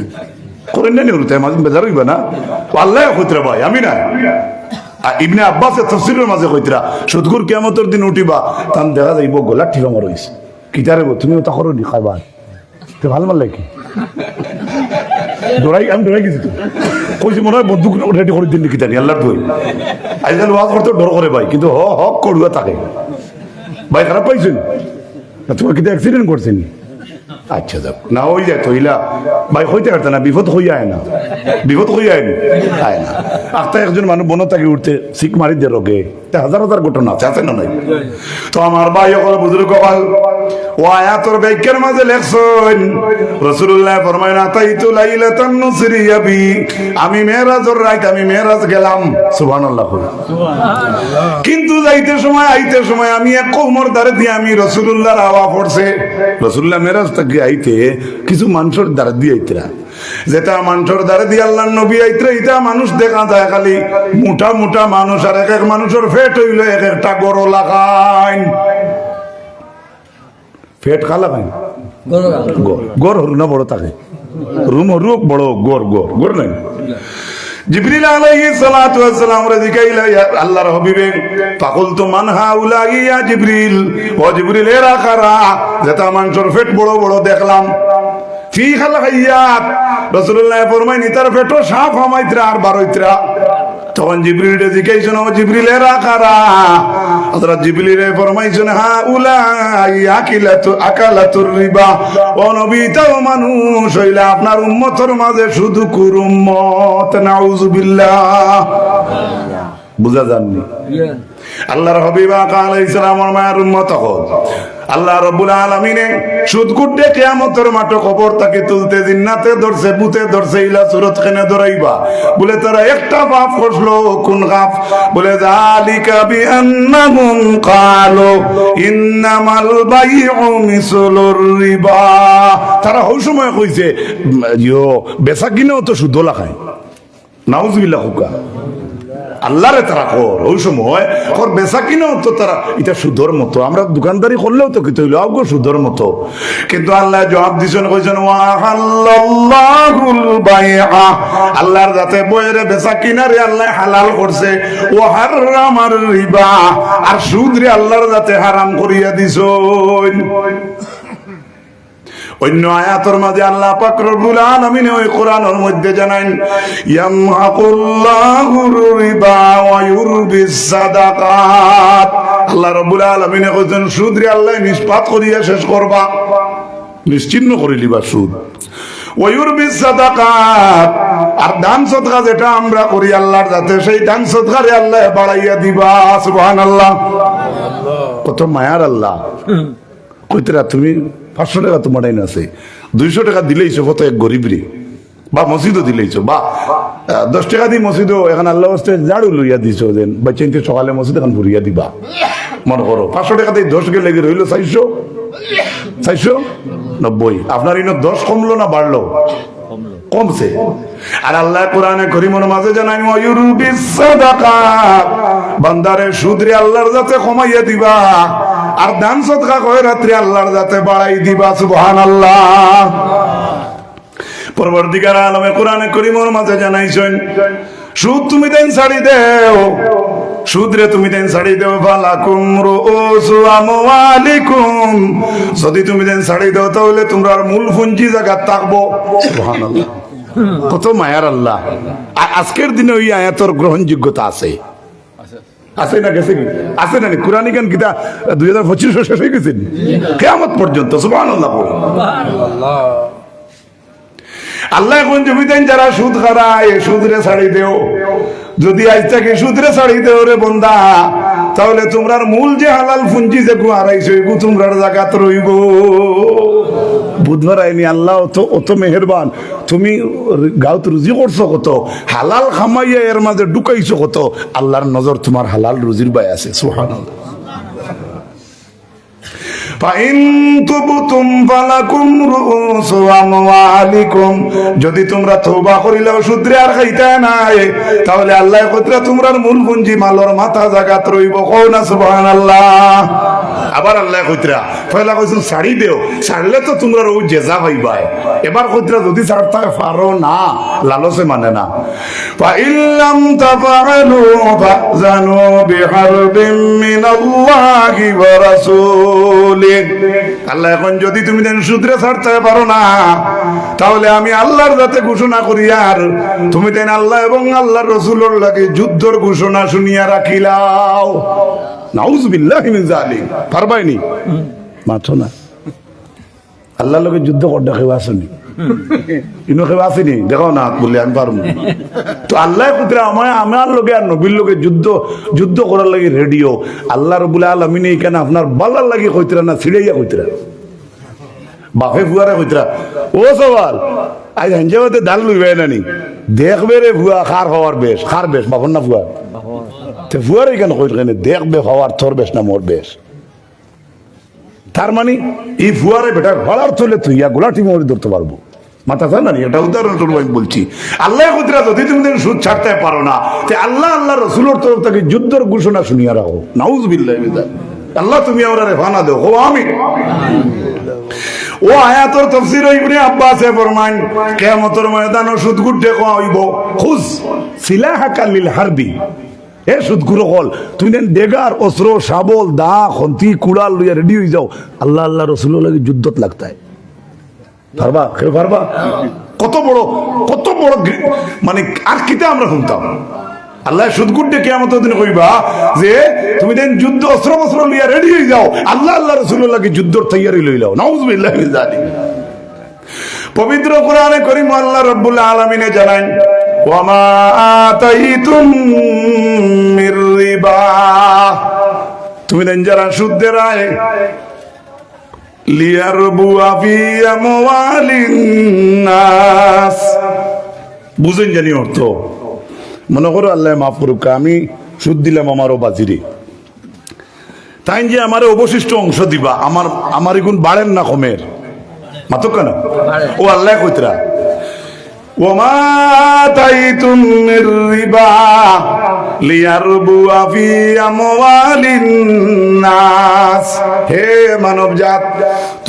করেন নানি হরতে মাঝে বেজার হইবা না। আল্লাহ কইতরা ভাই আমি না, ইবনে আব্বাসের তাফসীরের মাঝে কইতরা সুদখোর কিয়ামতের দিন উঠিবা তান দেখা যাইব গোলাত টিপা মার হইছে। কিতারে তুমি ওটা করো নি খাবার তো ভাল মাল লাগে দৌড়াই, আমি দৌড়াই গেছি তো কইছি মনে হয় বন্দুক রেডি করে দিন কিতানি আল্লাহর বই। আজকাল ওয়াজ করতে ডর করে ভাই, কিন্তু হক করুয়া থাকে ভাই। খারাপ পাইছেন তোমার কিন্তু অ্যাক্সিডেন্ট করছেন? আচ্ছা যাক না হয়ে যায় তৈলা ভাই হইতে পারত না, বিপদ হইয়া আয় না, বিপদ হইয়া আয় না। আস্তে একজন মানুষ বন তাকে উঠতে শিখ মারি দিয়ে রোগে, হাজার হাজার ঘটনা আছে না নাই? তো আমার ভাই সকল বুজুর্গ ও আয়াতের ব্যাখ্যার মাঝে লেখছেন রাসূলুল্লাহ ফরমায় আতাইতু লাইলাতান নুসরিয়া বি, আমি মেরাজের রাত আমি মেরাজ গেলাম, সুবহানাল্লাহ সুবহানাল্লাহ, কিন্তু যাইতে সময় আইতে সময় আমি এক কোমর দাঁড়ে দিয়ে আমি রাসূলুল্লাহর হাওয়া পড়ছে। রাসূলুল্লাহ মেরাজ থেকে আইতে কিছু মানুষের দ্বারা দিয়ে আইতরা, যেটা মানুষের দ্বারা দিয়ে আল্লাহ নবী আইতরা, এটা মানুষ দেখা যায় খালি মোটা মোটা মানুষ, আর এক এক মানুষের ফেট হইলে এক একটা গড় লাগাইন, ফেট খা লাগাইন, গড় হরু না বড় থাকে, রুম হরু বড় গড় গড় গড় নাই। জিবরিল আলাইহিস সালাতু ওয়াস সালাম রে জিকাইলা আল্লাহর হাবিবে, ফাকুলতু মান হাউলা ইয়া জিবরিল, ও জিবরিল এরা কারা যেটা মানুষের পেট বড় বড় দেখলাম। ফি খালাইয়াত রাসূলুল্লাহ ফরমায় নিতার পেটও সাফ হামাইতরা আর বারইতরা। তখন জিবরিল রে জিকাইছেন, ও জিবরিল এরা কারা? হযরত জিবরিল রে ফরমাইছেন, হাউলা আকালাতুর রিবা, ও নবী তাও মানুষ হইলা আপনার উম্মতের মাঝে শুধু কুর উম্মত। নাউযুবিল্লাহ, বুঝা যাননি? আল্লাহর হাবিব আলাইহিস সালামের মায়ের উম্মত হল আল্লাহ রাব্বুল আলামিনে সুদ কুটে কিয়ামতের মাঠে খবর তাকে তুলতে জিন্নাতে ধরছে, ভূতে ধরছে, ইলা সুরত কেনে ধরাইবা বলে তারা একটা পাপ করলো, কোন গাফ? বলে যালিকা বিআন্নাহুম ক্বালু ইন্নামাল বাইউ মিসলুর রিবা। তারা ওই সময় কইছে বেচা কিনেও তো সুদ লাগায়। নাউযুবিল্লাহ, হুকা আল্লাহরে তারা কর ওই সময় কর বেচা কিনেও তো তারা এটা সুদর মতো, আমরা দোকানদারি করলেও তো কি হইলো আগে সুদর মতো। কিন্তু আল্লাহ জবাব দিছেন, কইছেন ওয়াহাল্লাহুল বাইআ, আল্লাহর যাতে বইরে বেচা কিনারে আল্লাহ হালাল করছে, ও হারামার রিবা, আর সুদ রে আল্লাহর যাতে হারাম করিয়া দিছেন। অন্য আয়াতের মাঝে আল্লাহ পাক রব্বুল আলামিন ওই কোরআনের মধ্যে জানান, ইয়ামহাকুল্লাহুর রিবা ওয়া ইউরবিস সাদাকাত। আল্লাহ রব্বুল আলামিন কইছেন সুদ রে আল্লাহ নিষ্পাত করিয়া শেষ করবা, নিশ্চিহ্ন করে দিবা সুদ। ওয়া ইউরবিস সাদাকাত, আর দান সদকা যেটা আমরা করি আল্লাহর যাতে, সেই দান সদকা রে আল্লাহ বাড়াইয়া দিবা। সুবহানাল্লাহ, কত মায়ার আল্লাহ। কইতরা তুমি 500 টাকা তোমার আইন আছে, 200 টাকা দিলেইছো কত এক গরিবরে, বা মসজিদও দিলেইছো, বা 10 টাকা দিয়ে মসজিদও এখন আল্লাহ ঝাড়ু লইয়া দিছো, যেন বাচ্চাইতে সকালে মসজিদ এখন ভরিয়া দিবা। মনে করো 500 টাকা দিয়ে 10 কে লেগে রইলো 490। আপনার ইনো 10 কমলো না বাড়লো? কমছে। আর আল্লাহ কোরআনে করিমের মাঝে জানাই, ওয়ায়ুরবিস সাদাকাত, বান্দারে সুদ রে আল্লাহর যাতে কমাইয়া দিবা, আর দান সদকা কয় রাত্রি আল্লাহর যাতে বাড়াই দিবা। সুবহানাল্লাহ। পরবর্তীকার আলমে কোরআনে করিমের মাঝে জানাইছেন, সুদ তুমি দেন ছাড়ি দেও, সুদ রে তুমি দেন ছাড়ি দেও, ফালাকুম রুউসু আমওয়ালিকুম, যদি তুমি দেন ছাড়ি দেও তাহলে তোমরা মূল পুঁজি জায়গা থাকবো। সুবহানাল্লাহ, কত মায়ার আল্লাহ। আজকের দিনে ওই আয়াতের গ্রহণযোগ্যতা আছে, আছে না? গেছে কি আছে না? কোরআনী গান কিতা 2025 শেষ হয়ে গেছে কিয়ামত পর্যন্ত। সুবহানাল্লাহ। আল্লাহ এখন জমি দেন যারা সুদ খারায়, সুদ রে ছাড়ি দেও, যদি আজ থেকে সুদ রে ছাড়ি দেও রে বন্দা, তাহলে তোমরার মূল যে হালাল পুঁজি যে হারাইছো এগু তোমরার জায়গাত রইব। বুধবার আইনি আল্লাহ অত মেহেরবান, তুমি গাঁত রুজি করছো কত, হালাল খামাইয়া এর মাঝে ঢুকাইছো কত, আল্লাহর নজর তোমার হালাল রুজির বাই আছে। সুবহানাল্লাহ। যদি তোমরা তওবা করিলেও সুদ্রে আর খাইতে নাই, তাহলে আল্লাহ কতরা তোমরার মূল পুঁজি মালর মাথা জাগাত রইব। কও না সুবহানাল্লাহ। আবার আল্লাহ কতরা পয়লা কইছেন ছাড়ি দেও, ছাড়লে তো তোমরা ও জেজা হইবাই। এবার কতরা যদি ছাড়তে পারো না, লালসে মানে না। ফা ইল্লাম তাফআলু ফাযানু বিহারবিম মিনাল্লাহি ওয়া রাসূলিহি। আল্লাহ এখন যদি তুমি দেন সুদরে ছাড়তে পারো না, তাহলে আমি আল্লাহর যাতে ঘোষণা করি, আর তুমি দেন আল্লাহ এবং আল্লাহর রাসূলের লাগে যুদ্ধের ঘোষণা শুনিয়া রাখিলাও। নাউযুবিল্লাহি মিন যালিক। পারবাইনি মাথো না আল্লাহর লগে যুদ্ধ করতে কেউ আসেনি, ইনো কেউ আসেনি, দেখো না বললে আমি পারবো তো। আল্লাহ কুতরা আমার লগে আর নবীর লগে যুদ্ধ করার লাগে রেডিও। আল্লাহ রাব্বুল আলামিন এখানে আপনার বালার লাগে কইতরা না, ছিড়াইয়া কইতরা, বাপে ফুয়ারে কইতরা। ও সওয়াল আজ হাঞ্জাবাতে ডাল লইবে নানি, দেখবে রে ভুয়া খার হওয়ার বেশ, খার বেশ বাপন না ফুয়া, ফুয়ার এখানে কইত দেখবে হওয়ার তোর বেশ না মোর বেশ। তার মানে এই ফুয়ারে বেটা ঘোড়ার চলে তুইয়া গোলাটি মরি ধরতে পারবো মাথা চান না এটা উদাহরণ আমি বলছি আল্লাহ কুদরা যদি তুমি সুদ ছাড়তে পারো না তে আল্লাহ আল্লাহ রসুলের তরফ থেকে যুদ্ধের ঘোষণা শুনিয়া রাখো নাউজুবিল্লাহ আল্লাহ তুমি আমরা রেফানা দেও ও আমি ও আয়াতর তাফসীর ইবনে আব্বাসে ফরমান কিয়ামতের ময়দানে সুদ গুড্ডে কোয়া হইব খুজ সিলাহাকা লিল হারবি এ সুদ গুরু হল তুমি দেন দেগার অস্ত্র শাবল দা খন্তি কুড়াল লইয়া রেডি হয়ে যাও আল্লাহ আল্লাহ রসুলের লাগি যুদ্ধত লাগতায় পারবা কেউ পারবা কত বড় মানে আর কিতে আমরা শুনতাম আল্লাহ সুদ গুড্ডে কিয়ামতের দিন কইবা যে তুমি দেন যুদ্ধ অস্ত্র বস্ত্র লইয়া রেডি হয়ে যাও আল্লাহ আল্লাহ রাসূলের লাগি যুদ্ধর তৈয়ারি লই লাও নাউজুবিল্লাহি মিন যালিক পবিত্র কোরআনে কারীম আল্লাহ রাব্বুল আলামিন জানান ওয়া মা আতাইতুম মির রিবা তুমি দেন যারা সুদের আয় লিয়ারবুয়া ফি আমওয়ালিন নাস বুঝেন জানি অর্থ মনে করো আল্লাহ মাফ করুক আমি সুদ দিলাম আমারও বাজিরে তাই যে আমার অবশিষ্ট অংশ দিবা আমার এগুন বাড়েন না কমের মাতো কেন ও আল্লাহ কইতরা ওমা তাইতুম মির রিবা লিয়ারবুয়া ফি আমওয়ালিন নাস হে মানবজাত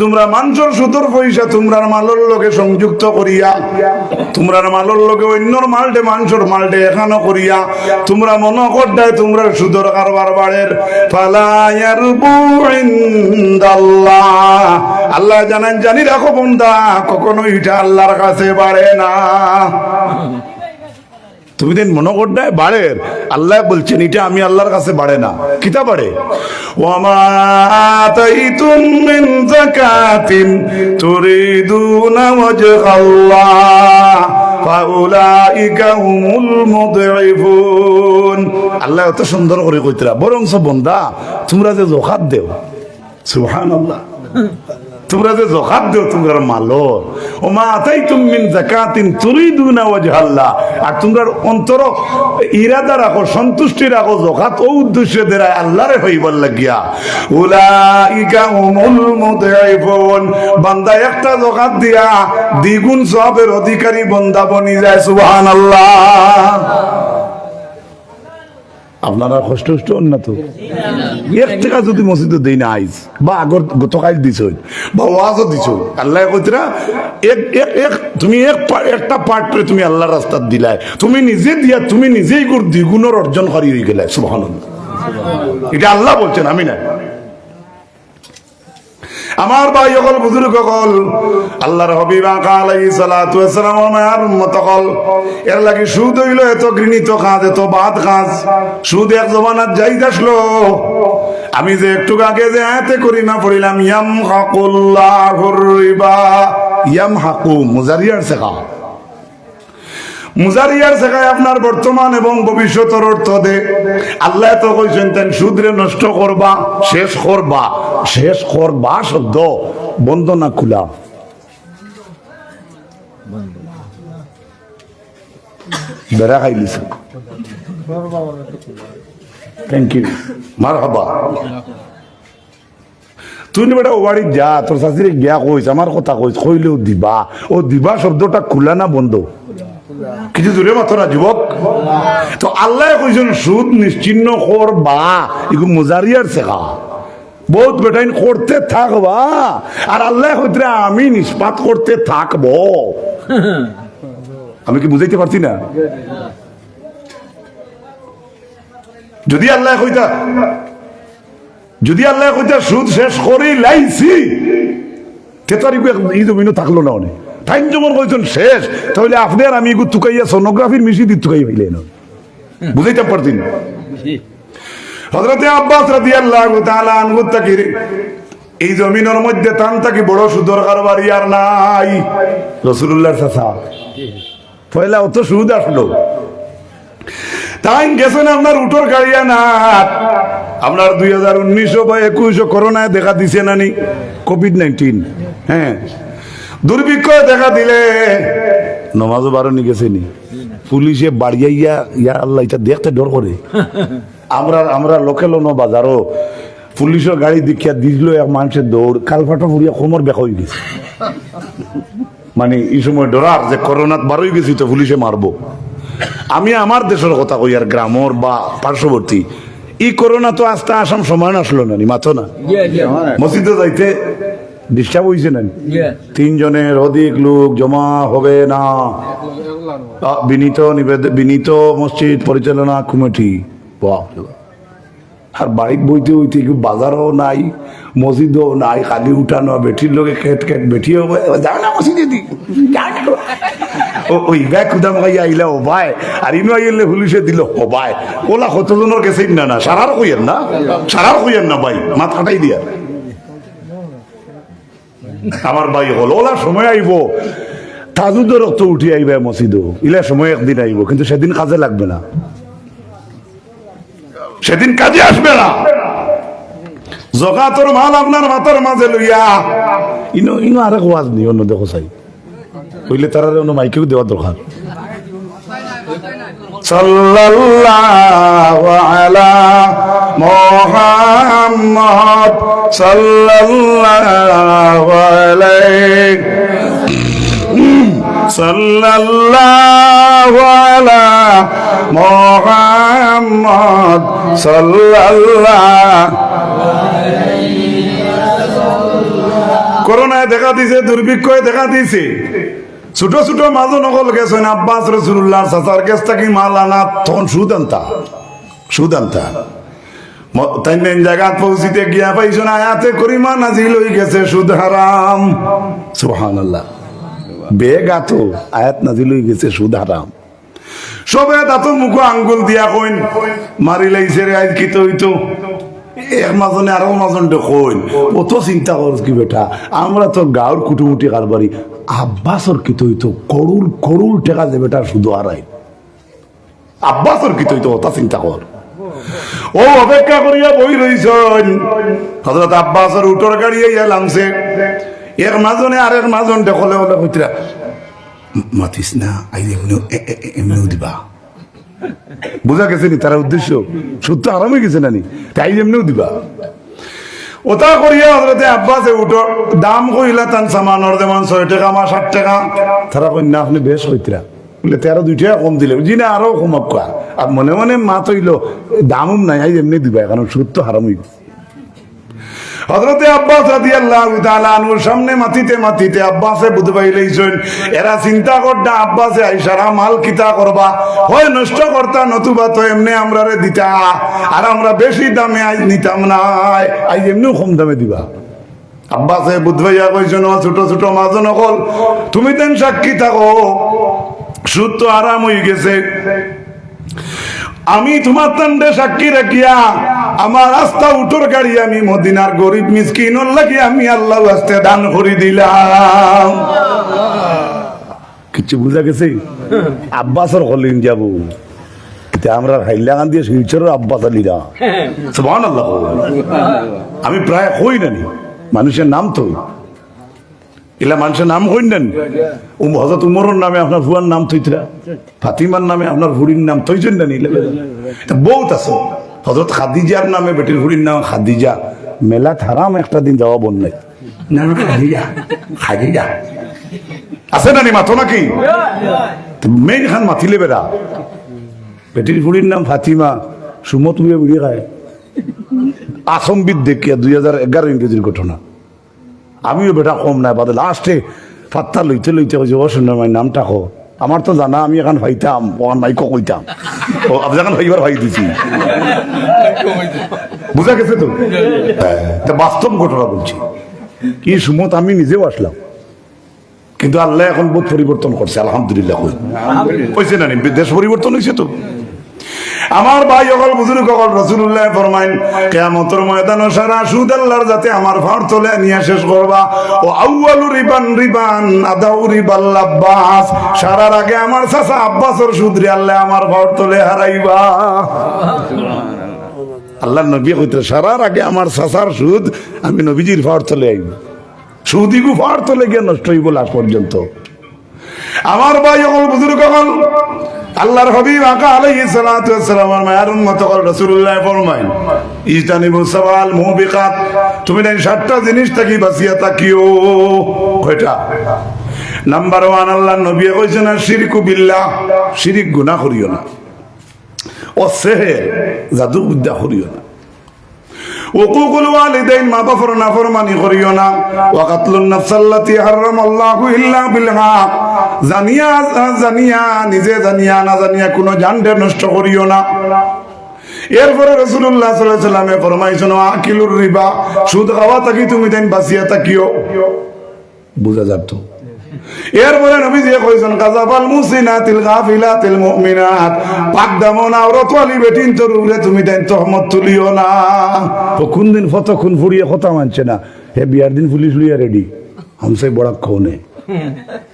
তোমরা মানুষের সুদর পয়সা তোমরার মালর লগে সংযুক্ত করিয়া তোমরার মালর লগে অন্যর মালটে মানুষের মালটে এখানো করিয়া তোমরা মনে করদায় তোমরা সুদর কারবার বাড়ের ফালা ইয়ারবু ইনদাল্লাহ আল্লাহ জানেন জানি রাখো বান্দা কখনো এটা আল্লাহর কাছে বাড়ে না তুমি দিন মনে করদায় বাড়ের আল্লাহ বলছেন এটা আমি আল্লাহর কাছে বাড়ে না কিতা বাড়ে ওয়ামা আতাইতুম মিন যাকাতিন তুরিদুনা ওয়াজহাল্লাহ ফাউলাইকা হুমুল মুদঈফুন আল্লাহ এত সুন্দর করে কইতরা বরংস বান্দা তোমরা যে যাকাত দেও সুবহানাল্লাহ তোমরা যে যাকাত দেও তোমরা মালো ওমা আতাইতুম মিন যাকাতিন তুরিদুনা ওয়াজহাল্লাহ আর তোমরা অন্তর ইরাদা রাখো সন্তুষ্টি রাখো যাকাত ও উদ্দেশ্যে দেরা আল্লাহরে হইবার লাগিয়া উলাইকা হুমুল মুদঈফুন বান্দা একটা যাকাত দিয়া দ্বিগুণ সওয়াবের অধিকারী বান্দা বনি যায় সুবহানাল্লাহ আপনারা কষ্ট উন্নত এক টাকা যদি মসজিদে দেই না আইজ বা আগর গতকাল দিছ বা ওয়াজও দিছ আল্লাহ কইতরা তুমি একটা পার্ট করে তুমি আল্লাহর রাস্তাত দিলাই তুমি নিজে দিয়া তুমি নিজেই গুণ দ্বিগুণের অর্জন করি হয়ে গেলে সুবহানাল্লাহ এটা আল্লাহ বলছেন আমি না আমার ভাই হল বুজুর্গ হল আল্লাহর হাবিব আলাইহিস সালাতু ওয়াস সালাম আমার উম্মত হল এর লাগি সুদ হইল এত ঘৃণিত কাজ এত বাদ কাজ সুদ এক জমানাত যাইতে আসলো আমি যে একটু আগে যে আয়াতে করিমা পড়িলাম ইয়ামহাকুল্লাহুর রিবা ইয়ামহাকু মুজারিয়ার শেখা মুজারিয়ার শেখায় আপনার বর্তমান এবং ভবিষ্যতের অর্থ দে আল্লাহ তো কইছেন তেন সুদরে নষ্ট করবা শেষ করবা শব্দ বন্ধ না খোলা বেড়া খাইলিস থ্যাংক ইউ মারহাবা তুই বেটা ও বাড়ি যা তোর শাশুড়ি গিয়া কইস আমার কথা কইস কইলেও দিবা ও দিবা শব্দটা খোলা না বন্ধ কিছু দূরে মাত্র না যুবক তো আল্লাহ কইছেন সুদ নিশ্চিন্ন করবা এগুলো মুজারিয়ার শেখা বহুত বেটাইন করতে থাকবা আর আল্লাহ কইতরা আমি নিষ্পাত করতে থাকবো আমি কি বুঝাইতে পারছি না যদি আল্লাহ কইতা সুদ শেষ করে লাইছি তেতারি এই জমিনও থাকলো না অনেক টাইম যখন কইছেন শেষ তাহলে আপনি আর আমি এগুলো তুকাইয়া সোনোগ্রাফির মিশি দিয়ে তুকাই হইলেন বুঝাইতে পারতেন হযরতে আব্বাস রাদিয়াল্লাহু তাআলা আনহু তাকির এই জমিনের মধ্যে তান থাকি বড় সুদর কারবারি আর নাই রাসূলুল্লাহর চাচা পয়লা অত সুদ আসলো তাই গেছেন আপনার উটোর গাড়িয়া না আপনার 2019 বা 21 করোনায় দেখা দিছে নানি কোভিড-19 হ্যাঁ দুর্ভিক্ষ দেখা দিলে নমাজও বারো গেছে নি পুলিশে বাড়িয়া ইয়া আল্লাহ এটা দেখতে ডর করে আমরা লোকেল বাজারও পুলিশের গাড়ি দেখিয়া দিল এক মানুষের দৌড় কালফাটা ফুরিয়া কোমর বেকা হয়ে গেছে। মানে এই সময় ডরার যে করোনাত বারোই গেছি তো পুলিশে মারবো। আমি আমার দেশের কথা কই আর গ্রামর বা পার্শ্ববর্তী এই করোনা তো আস্তে আসাম সমান আসলো না, মাথো না মসজিদে যাইতে ডিস্টার্ব হয়েছে না, 3 জনের অধিক লোক জমা হবে না। বিনীত মসজিদ পরিচালনা কমিটি। আর বাড়ির বইতে হইতে বাজারও নাই, মসজিদও নাই, খালি উঠানো বেঠির লোকে খেট খেট বেঠিও যাও না মসজিদে দি ওই ব্যাগ খুদাম খাই আইলা ও ভাই আর ইনো আইলে পুলিশে দিল ও ভাই ওলা কতজনের গেছে না না সারার কইয়েন না, সারার কইয়েন না ভাই মাথা কাটাই দিয়া। আমার ভাই হল ওলা সময় আইব তাজুদের রক্ত উঠি আইবে মসজিদও, ইলা সময় একদিন আইব, কিন্তু সেদিন কাজে লাগবে না, সেদিন কাজে আসবে না। জকাতর মাল আপনার মাথার মাঝে লইয়া ইনো ইনো আরেক ওয়াজ নি অন্য দেখো চাই কইলে তারা অন্য মাইকেও দেওয়া দরকার। সাল্লাল্লাহু আলা মুহাম্মদ সাল্লাল্লাহু আলাইহি সাল্লাল্লাহু আলা মুহাম্মদ সাল্লাল্লাহু। করোনায় দেখা দিছে, দুর্ভিক্ষয় দেখা দিছে, ছোট ছোট মাঝো নকল গেছেন আব্বাস রসুল্লাহ চাচার কাছ থেকে মাল আনা, তখন সুদ আনতা তাই মেন জায়গাত পৌঁছিতে গিয়া পাইছো না আয়াতে করিমা নাজিল হয়ে গেছে সুদ হারাম। সুবহানাল্লাহ, বেগাতো আয়াত নাজিল হয়ে গেছে সুদ হারাম। সবে দাঁত মুখ আঙ্গুল দিয়া কইন মারি লাইছে রে আজ কিতো হইতো এক মাজনে আরো মাজন দেখুন অত চিন্তা কর কি বেটা, আমরা তো গাঁর কুটুমুটি কারবারি আব্বাসর কিতো হইতো করুল করুল টেকা যে বেটা শুধু হারাই আব্বাসর কিতো হইতো অত চিন্তা কর। ও অপেক্ষা করিয়া বই রইছেন হযরত আব্বাসের উটর গাড়ি আইয়া নামছে, এক মাজনে আরেক মাজন দেখলে হলে কইতরা মাতিস না আই এমনিও দিবা। বুঝা গেছে নি তার উদ্দেশ্য, সত্য আরামে গেছে না নি তাই এমনিও দিবা। ওটা করিয়া হযরতে আব্বাসে উঠো দাম কইলা তান সামানর যেমন 6 টাকা মা 60 টাকা, তারা কইনা আপনি বেশ কইতরা বলে 13-2 টাকা কম দিলে জি না আরো কমাব কা। আর মনে মনে মা তৈল দামও নাই আই এমনি দিবা, কারণ সত্য হারাম হই গেছে। হযরতে আব্বাস রাদিয়াল্লাহু তাআলা আনহুর সামনে মাটিতে মাটিতে আব্বাসে বুঝবাই লইছেন, এরা চিন্তা করতা আব্বাসে আইসারা মাল কিতা করবা, হয় নষ্ট করতা নতুবা তো এমনি আমরারে দিতা, আর আমরা বেশি দামে আজ নিতাম না, আজ এমনিও কম দামে দিবা। আব্বাসে বুঝবাইয়া কইছেন ছোট ছোট মাজন হল তুমি দেন সাক্ষী থাকো, সুদ তো আরাম হয়ে গেছে, আমি তোমার তান্ডে সাক্ষী রাখিয়া আমার রাস্তা উঠোর গাড়ি আমি মদিনার গরিব মিসকিন লাগি আমি আল্লাহ রাস্তে দান করে দিলাম। কিছু বুঝা গেছে? আব্বাসর হলিন যাবো আমরা হাইলাগান দিয়ে শিলচর আব্বাস আলীরা সুবহানাল্লাহ। আমি প্রায় হই নানি মানুষের নাম তো এলা মানুষের নাম হইন নেন, হযরত উমরের নামে আপনার ভুয়ার নাম থইতরা, ফাতিমার নামে আপনার ভুড়ির নাম থইছেন না নিলে বহুত আছে। হযরত খাদিজার নামে বেটির ভুড়ির নাম খাদিজা, মেলা থারাম একটা দিন যাওয়া বন নাই খাদিজা খাদিজা আছে না নি মাথো নাকি মেন খান মাথিলে বেড়া, বেটির ভুড়ির নাম ফাতিমা, সুমত মুয়ে বুড়ি খায় আসম্বিদ দেখিয়া 2011 ইংরেজির ঘটনা। আমিও বেটা কম নাই বাদে লাস্টে ফাত্তা লইতে লইতে শুনে মাই নামটা কো, আমার তো জানা আমি এখন ভাইতাম ওখান মাইকো কইতাম ও আপনি এখন ভাইবার ভাই দিছি। বুঝা গেছে তো? বাস্তব ঘটনা বলছি, কি সুমত আমি নিজেও আসলাম, কিন্তু আল্লাহ এখন বহুত পরিবর্তন করছে আলহামদুলিল্লাহ। কইছে না দেশ পরিবর্তন হয়েছে তো। আমার ভাই অকল বুজুর্গ অকল রাসূলুল্লাহ ফরমাইন কিয়ামতের ময়দানে সারা সুদ আল্লাহর যাতে আমার ফাড় তোলে নিয়ে শেষ করবা, ও আউয়ালু রিবান রিবান আদাউ রিবাল আব্বাস, সারার আগে আমার চাচা আব্বাসের সুদ রে আল্লাহ আমার ফাড় তোলে হারাইবা। আল্লাহর নবী কইতে সারার আগে আমার চাচার সুদ আমি নবীজির ফাড় তোলে আইব, সুদিগু ফাড় তোলে গিয়ে নষ্ট হইব লাস্ট পর্যন্ত। আমার ভাই অকল বুজুর্গ অকল আল্লাহর হাবিব আকা আলাইহিস সালাতু ওয়াস সালাম মায়ার উম্মত কল রাসূলুল্লাহ ফরমাইন ইজতানিবু সাওয়াল মুবিকাত, তুমি এই 7টা জিনিস থেকে বাঁচিয়া থাকিও। কয়টা? নাম্বার 1 আল্লাহর নবী কইছেন শিরকু বিল্লাহ, শিরিক গুনাহ করিও না। ও সেহের জাদু বিদ্যা করিও না। উকুকুল ওয়ালিদাইন, মা বাবার নাফরমানি করিও না। ওয়া কাতলুন নাফসাল্লাতী হারামাল্লাহু ইল্লা বিল হক, জানিয়া জানিয়া নিজে জানিয়া না জানিয়া কোনো জানকে নষ্ট করিও না। এরপরে রাসূলুল্লাহ সাল্লাল্লাহু আলাইহি ওয়াসাল্লামে ফরমাইছেন আকিলুর রিবা, সুদ খাওয়া থাকি তুমি দেন বাঁচিয়া থাকিও। বুঝা যাতো? এরপরে নবীজি কইছেন কাযাবাল মুসিনাতিল গাফিলাতিল মুমিনাত, পাক দামন আওরাত ওয়ালি বেটিন তোর উপরে তুমি দেন তহমত তুলিও না। তো কোন দিন ফতক্ষণ ফুরিয়ে কথা মানছে না, হে বিয়ার দিন পুলিশ লইয়া রেডি হামসে বড় খোনে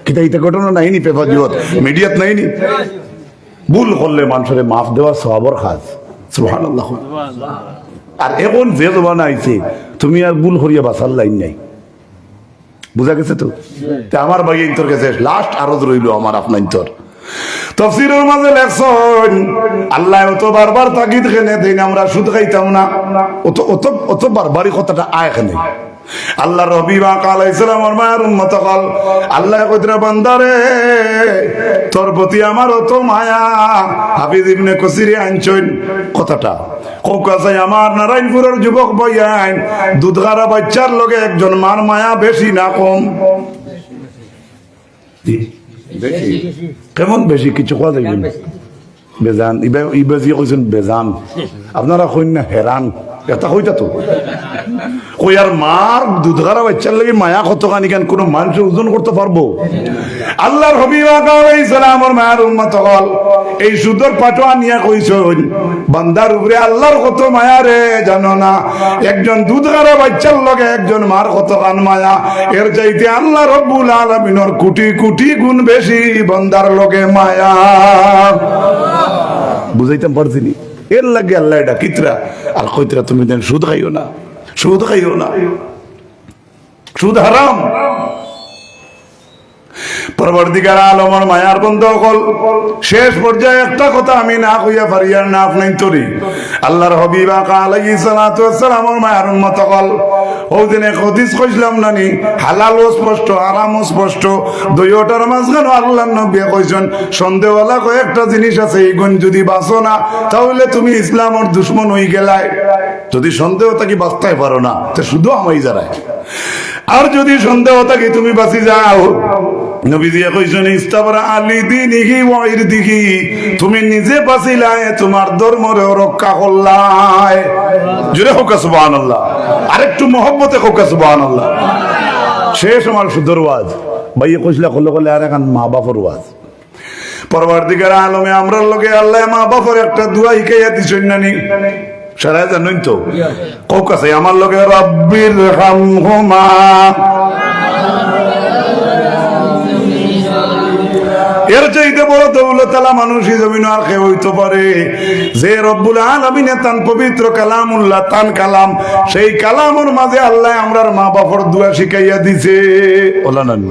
কিতা ইতা ঘটনা নাইনি, পেপার দিবত মিডিয়াত নাইনি। ভুল করলে মানুষের মাফ দেওয়া সওয়াবের কাজ। সুবহানাল্লাহ। আর এখন যে জমানা আইছে তুমি আর ভুল করিয়া বাঁচার লাইন নাই। বুঝা গেছে তো? আমার ভাই ইন্তর কাছে লাস্ট আরজ রইল আমার আপনার ইন্তর তফসিরের মাঝে লেখছেন আল্লাহ অত বারবার তাগিদ খেনে দেন আমরা সুদ খাইতাম না, অত অত অত বারবারই কথাটা আয় এখানে। আল্লাহ রবি বা কালাইসালাম মায়ের উম্মত কল আল্লাহ কইরা বান্দারে তোর প্রতি আমার অত মায়া। হাফিজ ইবনে কাসির আনছেন কথাটা কোকাসাই আমার নারায়ণপুরের যুবক বইয়ান দুধগারা বাচ্চার লগে একজন মার মায়া বেশি না কম? বেশি। কেমন বেশি? কিছু কথা দেখবেন বেজান ইবাজি কইছেন বেজান, আপনারা কইন না হেরান, এটা হইতা তো কই আর মার দুধগারা বাচ্চার লাগে মায়া কতখানি কেন কোনো মানুষ ওজন করতে পারবো? আল্লাহর হাবিব আলাইহিস সালামের মায়ের উম্মত হল এই সুদর পাটোয়া নিয়া কইছেন বান্দার উপরে আল্লাহর কত মায়া রে জানো না? একজন দুধগারা বাচ্চার লগে একজন মার কতখান মায়া, এর চাইতে আল্লাহ রব্বুল আলামিনের কোটি কোটি গুণ বেশি বান্দার লগে মায়া। বুঝাইতাম পারছিনি? এর লাগে আল্লাহ এটা কিতরা আর কইতরা তুমি দেন সুদ খাইও না, সুদ খাইও না, সুদ হারাম। পরবর্তীকার আলমের মায়ার বন্ধ কল শেষ পর্যায়ে একটা কথা আমি না কইয়া পারি আর না আপনাই তরি। আল্লাহর হাবিব আলাইহিস সালাতু ওয়াস সালামের মায়ার উম্মত কল ও দিনে হাদিস কইছিলাম নানি হালালও স্পষ্ট হারামও স্পষ্ট, দুইটার মাঝখানে আল্লাহর নবী কইছেন সন্দেহওয়ালা কয়েকটা জিনিস আছে, এইগুণ যদি বাঁচো না তাহলে তুমি ইসলামের দুশমন হয়ে গেলাই। যদি সন্দেহ থাকি বাঁচতে পারো না তো শুধু আমায় যারায়, আর যদি সন্দেহ থাকি তুমি বাঁচি যাও। নবীজি কইছেন ইস্তাবরা আলি দিনিহি ওয়া ইরদিহি, তুমি নিজে বাঁচিলাই তোমার ধর্মরে রক্ষা করলাই। জোরে হোক সুবহানাল্লাহ, আরেকটু মহব্বতে হোক সুবহানাল্লাহ। শেষ আমার সুদর ওয়াজ ভাইয়া কইসলা কল কলে আর এখন মা বাপের ওয়াজ। পরবর্তীকার আলমে আমরার লগে আল্লাহ মা বাপের একটা দোয়া শিখাইয়া দিছেন নানি, সারা জানেন তো? কোক আছে আমার লগে রব্বির হামহুমা, এর চাইতে বড় দৌলত আলা মানুষই জমিন আর কেউ হইতে পারে যে রব্বুল আলামিন তান পবিত্র কালামুল্লাহ তান কালাম, সেই কালামের মাঝে আল্লাহ আমরার মা বাপর দোয়া শিখাইয়া দিছে। ওলা নানি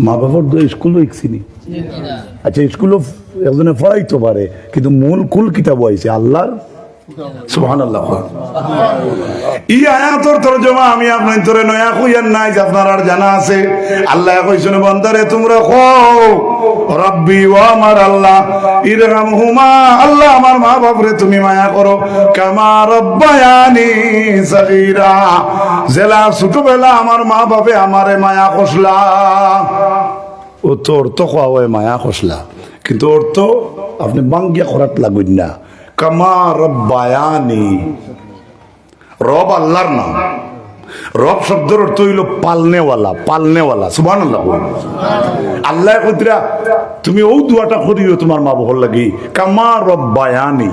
মা বাপর দোয়া স্কুলও শিখছিনি? আচ্ছা স্কুলও একজনে পড়াইতে পারে, কিন্তু মূল কুল কিতাব হইছে আল্লাহর। সুবহানাল্লাহ। এই আয়াতের তরজমা আমি আপনাদের ধরে নয়া কইয়ার নাই যে আপনার আর জানা আছে। আল্লাহ কইছেন বান্দারে তোমরা কও রব্বি ওয়া আমার আল্লাহ ইরহামহুমা, আল্লাহ আমার মা বাপরে তুমি মায়া করো, কামা রব্বায়ানি সগীরা, জেলা ছোটবেলা আমার মা বাপে আমারে মায়া করলা। ও তো অর্থ কোয়া হয় মায়া করলা, কিন্তু অর্থ আপনি বাঙ্গিয়া করাত লাগুন না। কামা রব্বায়ানি, রব আল্লাহর নাম। রব শব্দের অর্থ হইল পালনেওয়ালা, পালনেওয়ালা। সুবহানাল্লাহ। আল্লাহ কইরা তুমি ও দোয়াটা করিও তোমার মা বাবার লাগি, কামা রব্বায়ানি।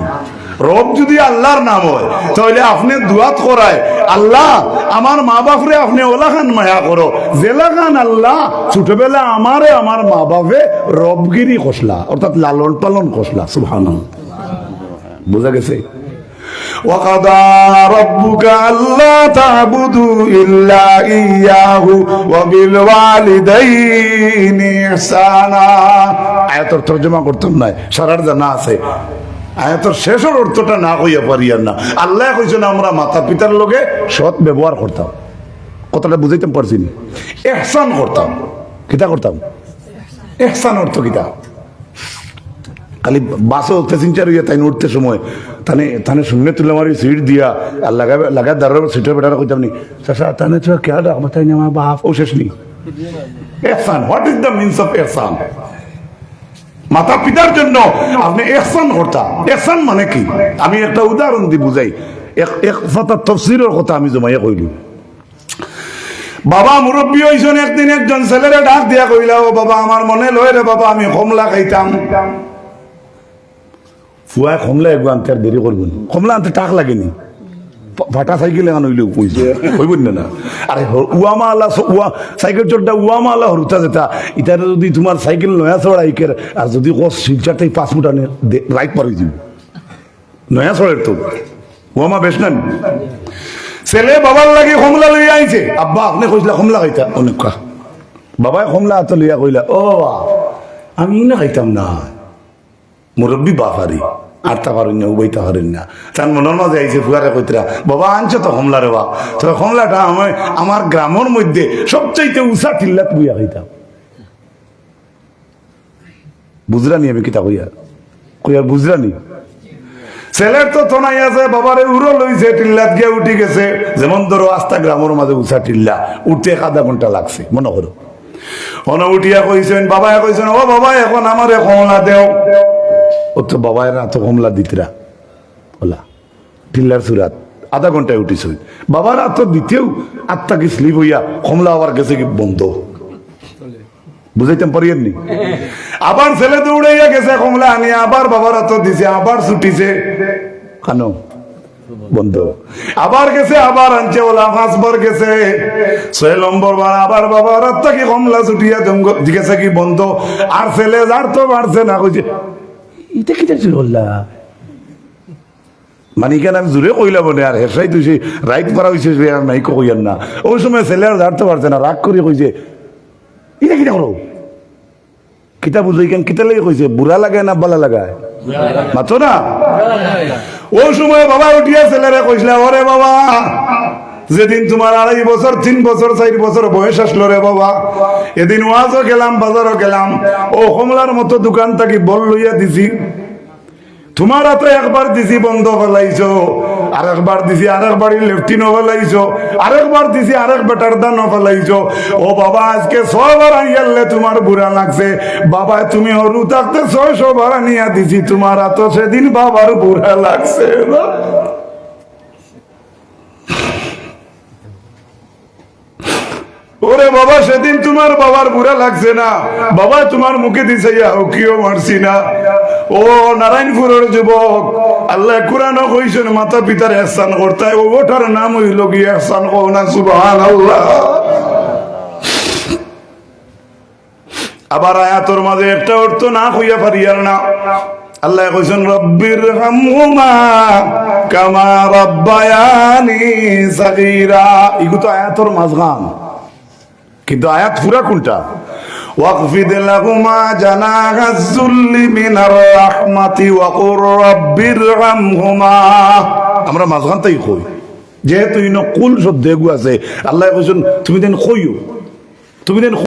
রব যদি আল্লাহর নাম হয় তাহলে আপনি দুয়াত করায় আল্লাহ আমার মা বাপরে আপনি ওলা খান মায়া করো, জেলা খান আল্লাহ ছোটবেলা আমারে আমার মা বাপে রবগিরি কষলা, অর্থাৎ লালন পালন কষলা। সুবহানাল্লাহ। বুঝা গেছে? ওয়াকাদা রাব্বুকা আল্লা তা'বুদু ইল্লা ইয়াহু ওয়া বিল ওয়ালিদাইনি ইহসানা। আয়াতের তরজমা করতাম না, সারার জানা আছে। আয়াতের শেষের অর্থটা না কইয়া পারি আর না। আল্লাহ কইছেন আমরা মাতা পিতার লগে সৎ ব্যবহার করতাম। কথাটা বুঝাইতে পারছি না। ইহসান করতাম। কিতা করতাম? ইহসান অর্থ কিতা? খালি বাসও প্যাসেঞ্জার হইয়া তাই উঠতে সময় তানে শূন্য তুলে মারি সিট দিয়া আর লাগা দাঁড়ার সিটের বেটারা কইতাম নি চাষা তানে চ কে ডাক মাথায় আমার বাপ ও শেষ নি। ইহসান, what is the means of ইহসান? মাতা পিতার জন্য আপনি ইহসান করতাম। ইহসান মানে কি? আমি একটা উদাহরণ দি বুঝাই। এক ফাতা তাফসীরের কথা আমি জমাইয়া কইলি। বাবা মুরব্বী হইছেন, একদিন একজন ছেলেরে ডাক দিয়া কইলা, ও বাবা আমার মনে লয় রে বাবা আমি কমলা খাইতাম। ফুয়ায় কমলা একবার আনতে আর দেরি করবেন, কমলা আনতে টাক লাগেনি, ফাটা সাইকেল এখন হইলেও কইছে হইবেন না। আরে উয়ামা আল্লাহ সাইকেল চোরটা উয়ামা আল্লাহ হরুতা যেটা এটা যদি তোমার সাইকেল নয়া চড়া ইকের আর যদি শিলচার থেকে 5 ফুট আনে রাইট পার হয়ে যাব নয়া চড়ের তো উয়ামা বেশ নেন। ছেলে বাবার লাগে কমলা লইয়া আইছে, আব্বা আপনি কইসলা কমলা খাইতা অনেক বাবাই কমলা হাতে লইয়া কইলা, ও বাবা আমি না খাইতাম না, মুরব্বী বাপারি আর তা পারেন না উবাইতে পারেন না। তার মনের মাঝে আইছে ফুয়ারে কইতরা, বাবা আনছো তো কমলা রে বা, তবে কমলাটা আমার গ্রামের মধ্যে সবচাইতে উষা টিল্লাত বুইয়া খাইতাম। বুঝরানি আমি কিতা কইয়া কইয়া বুঝরানি। ছেলের তো থনাই আছে, বাবারে উড়ো লইছে, টিল্লাত গিয়ে উঠি গেছে। যেমন ধরো আস্তা গ্রামের মাঝে উষা টিল্লা উঠতে 1/2 ঘন্টা লাগছে মনে করো। উঠিয়া কইছেন, বাবা কইছেন, ও বাবা এখন আমার কমলা দেও। ও তো বাবায় না তো কমলা দিতরা ওলা টিল্লার সুরাত 1/2 ঘন্টায় উঠিস। বাবার তো দিতেও আত্মা কি স্লিপ হইয়া কমলা আবার গেছে কি বন্ধ, বুঝাইতাম পারিয়েননি। আবার ছেলে দৌড়াইয়া গেছে কমলা আনিয়া, আবার বাবার হাত দিছে, আবার ছুটিছে কেন বন্ধ। আবার গেছে আবার আনছে, ওলা 5 বার গেছে, 6 নম্বর বার আবার বাবার হাত কি কমলা ছুটিয়া জিজ্ঞাসা কি বন্ধ। আর ছেলে যার তো বাড়ছে না, কইছে এটা কি ছিল মানে কেন আমি জোরে কইলা বলে আর হেসাই তুই রাইট পারা হয়েছে নাই কইয়ার না। ওই সময় ছেলে আর জানতে পারছে না, রাগ করে কইছে এটা কিটা করো কিতা বুঝাই কেন কিতা লাগে কইছে, বুড়া লাগায় না বালা লাগায় মাত্র না। ওই সময় বাবা উঠিয়া ছেলেরে কইসলা, ওরে বাবা যেদিন তোমার 2.5 বছর 3 বছর 4 বছর বয়স আসলো রে বাবা, এদিন ওয়াজও গেলাম বাজারও গেলাম, ও কমলার মতো দোকান থাকি বল লইয়া দিছি, তোমার হাতে একবার দিছি বন্ধ ফেলাইছো, আরেকবার দিছি আরেকবারই লেফটিনও ফেলাইছো, আরেকবার দিছি আরেক বেটার দানও ফেলাইছো। ও বাবা আজকে 6 বার আইয়ালে তোমার বুড়া লাগছে, বাবা তুমি হরু থাকতে 600 বার আনিয়া দিছি, তোমার হাতে সেদিন বাবার বুড়া লাগছে। ওরে বাবা সেদিন তোমার বাবার বুড়া লাগছে না, বাবা তোমার মুখে দিছে কিও মারছি না। ও নারায়ণপুরের যুবক, আল্লাহ কুরআনে কইছেন মাতা পিতার ইহসান করতে হয়, ওটার নাম হইল কি ইহসান। কও না সুবহানাল্লাহ। আবার আয়াতের মাঝে একটা অর্থ না কইয়া পারি আর না। আল্লাহ কইছেন রব্বির হামহুমা কামা রাব্বায়ানি সাগীরা। ইগো তো আয়াতের মাঝখান, কিন্তু আয়াত পুরা কোনটা? ওয়াকফিদ লাহুমা জানাহাজ যুল্লি মিনার রাহমাতি ওয়া কুর রাব্বির হামহুমা। আমরা মাঝখান তাই কই, যেহেতু ইনো কুল শব্দ এগু আছে, আল্লাহ কইছেন তুমি দেন কইও, তুমি দেন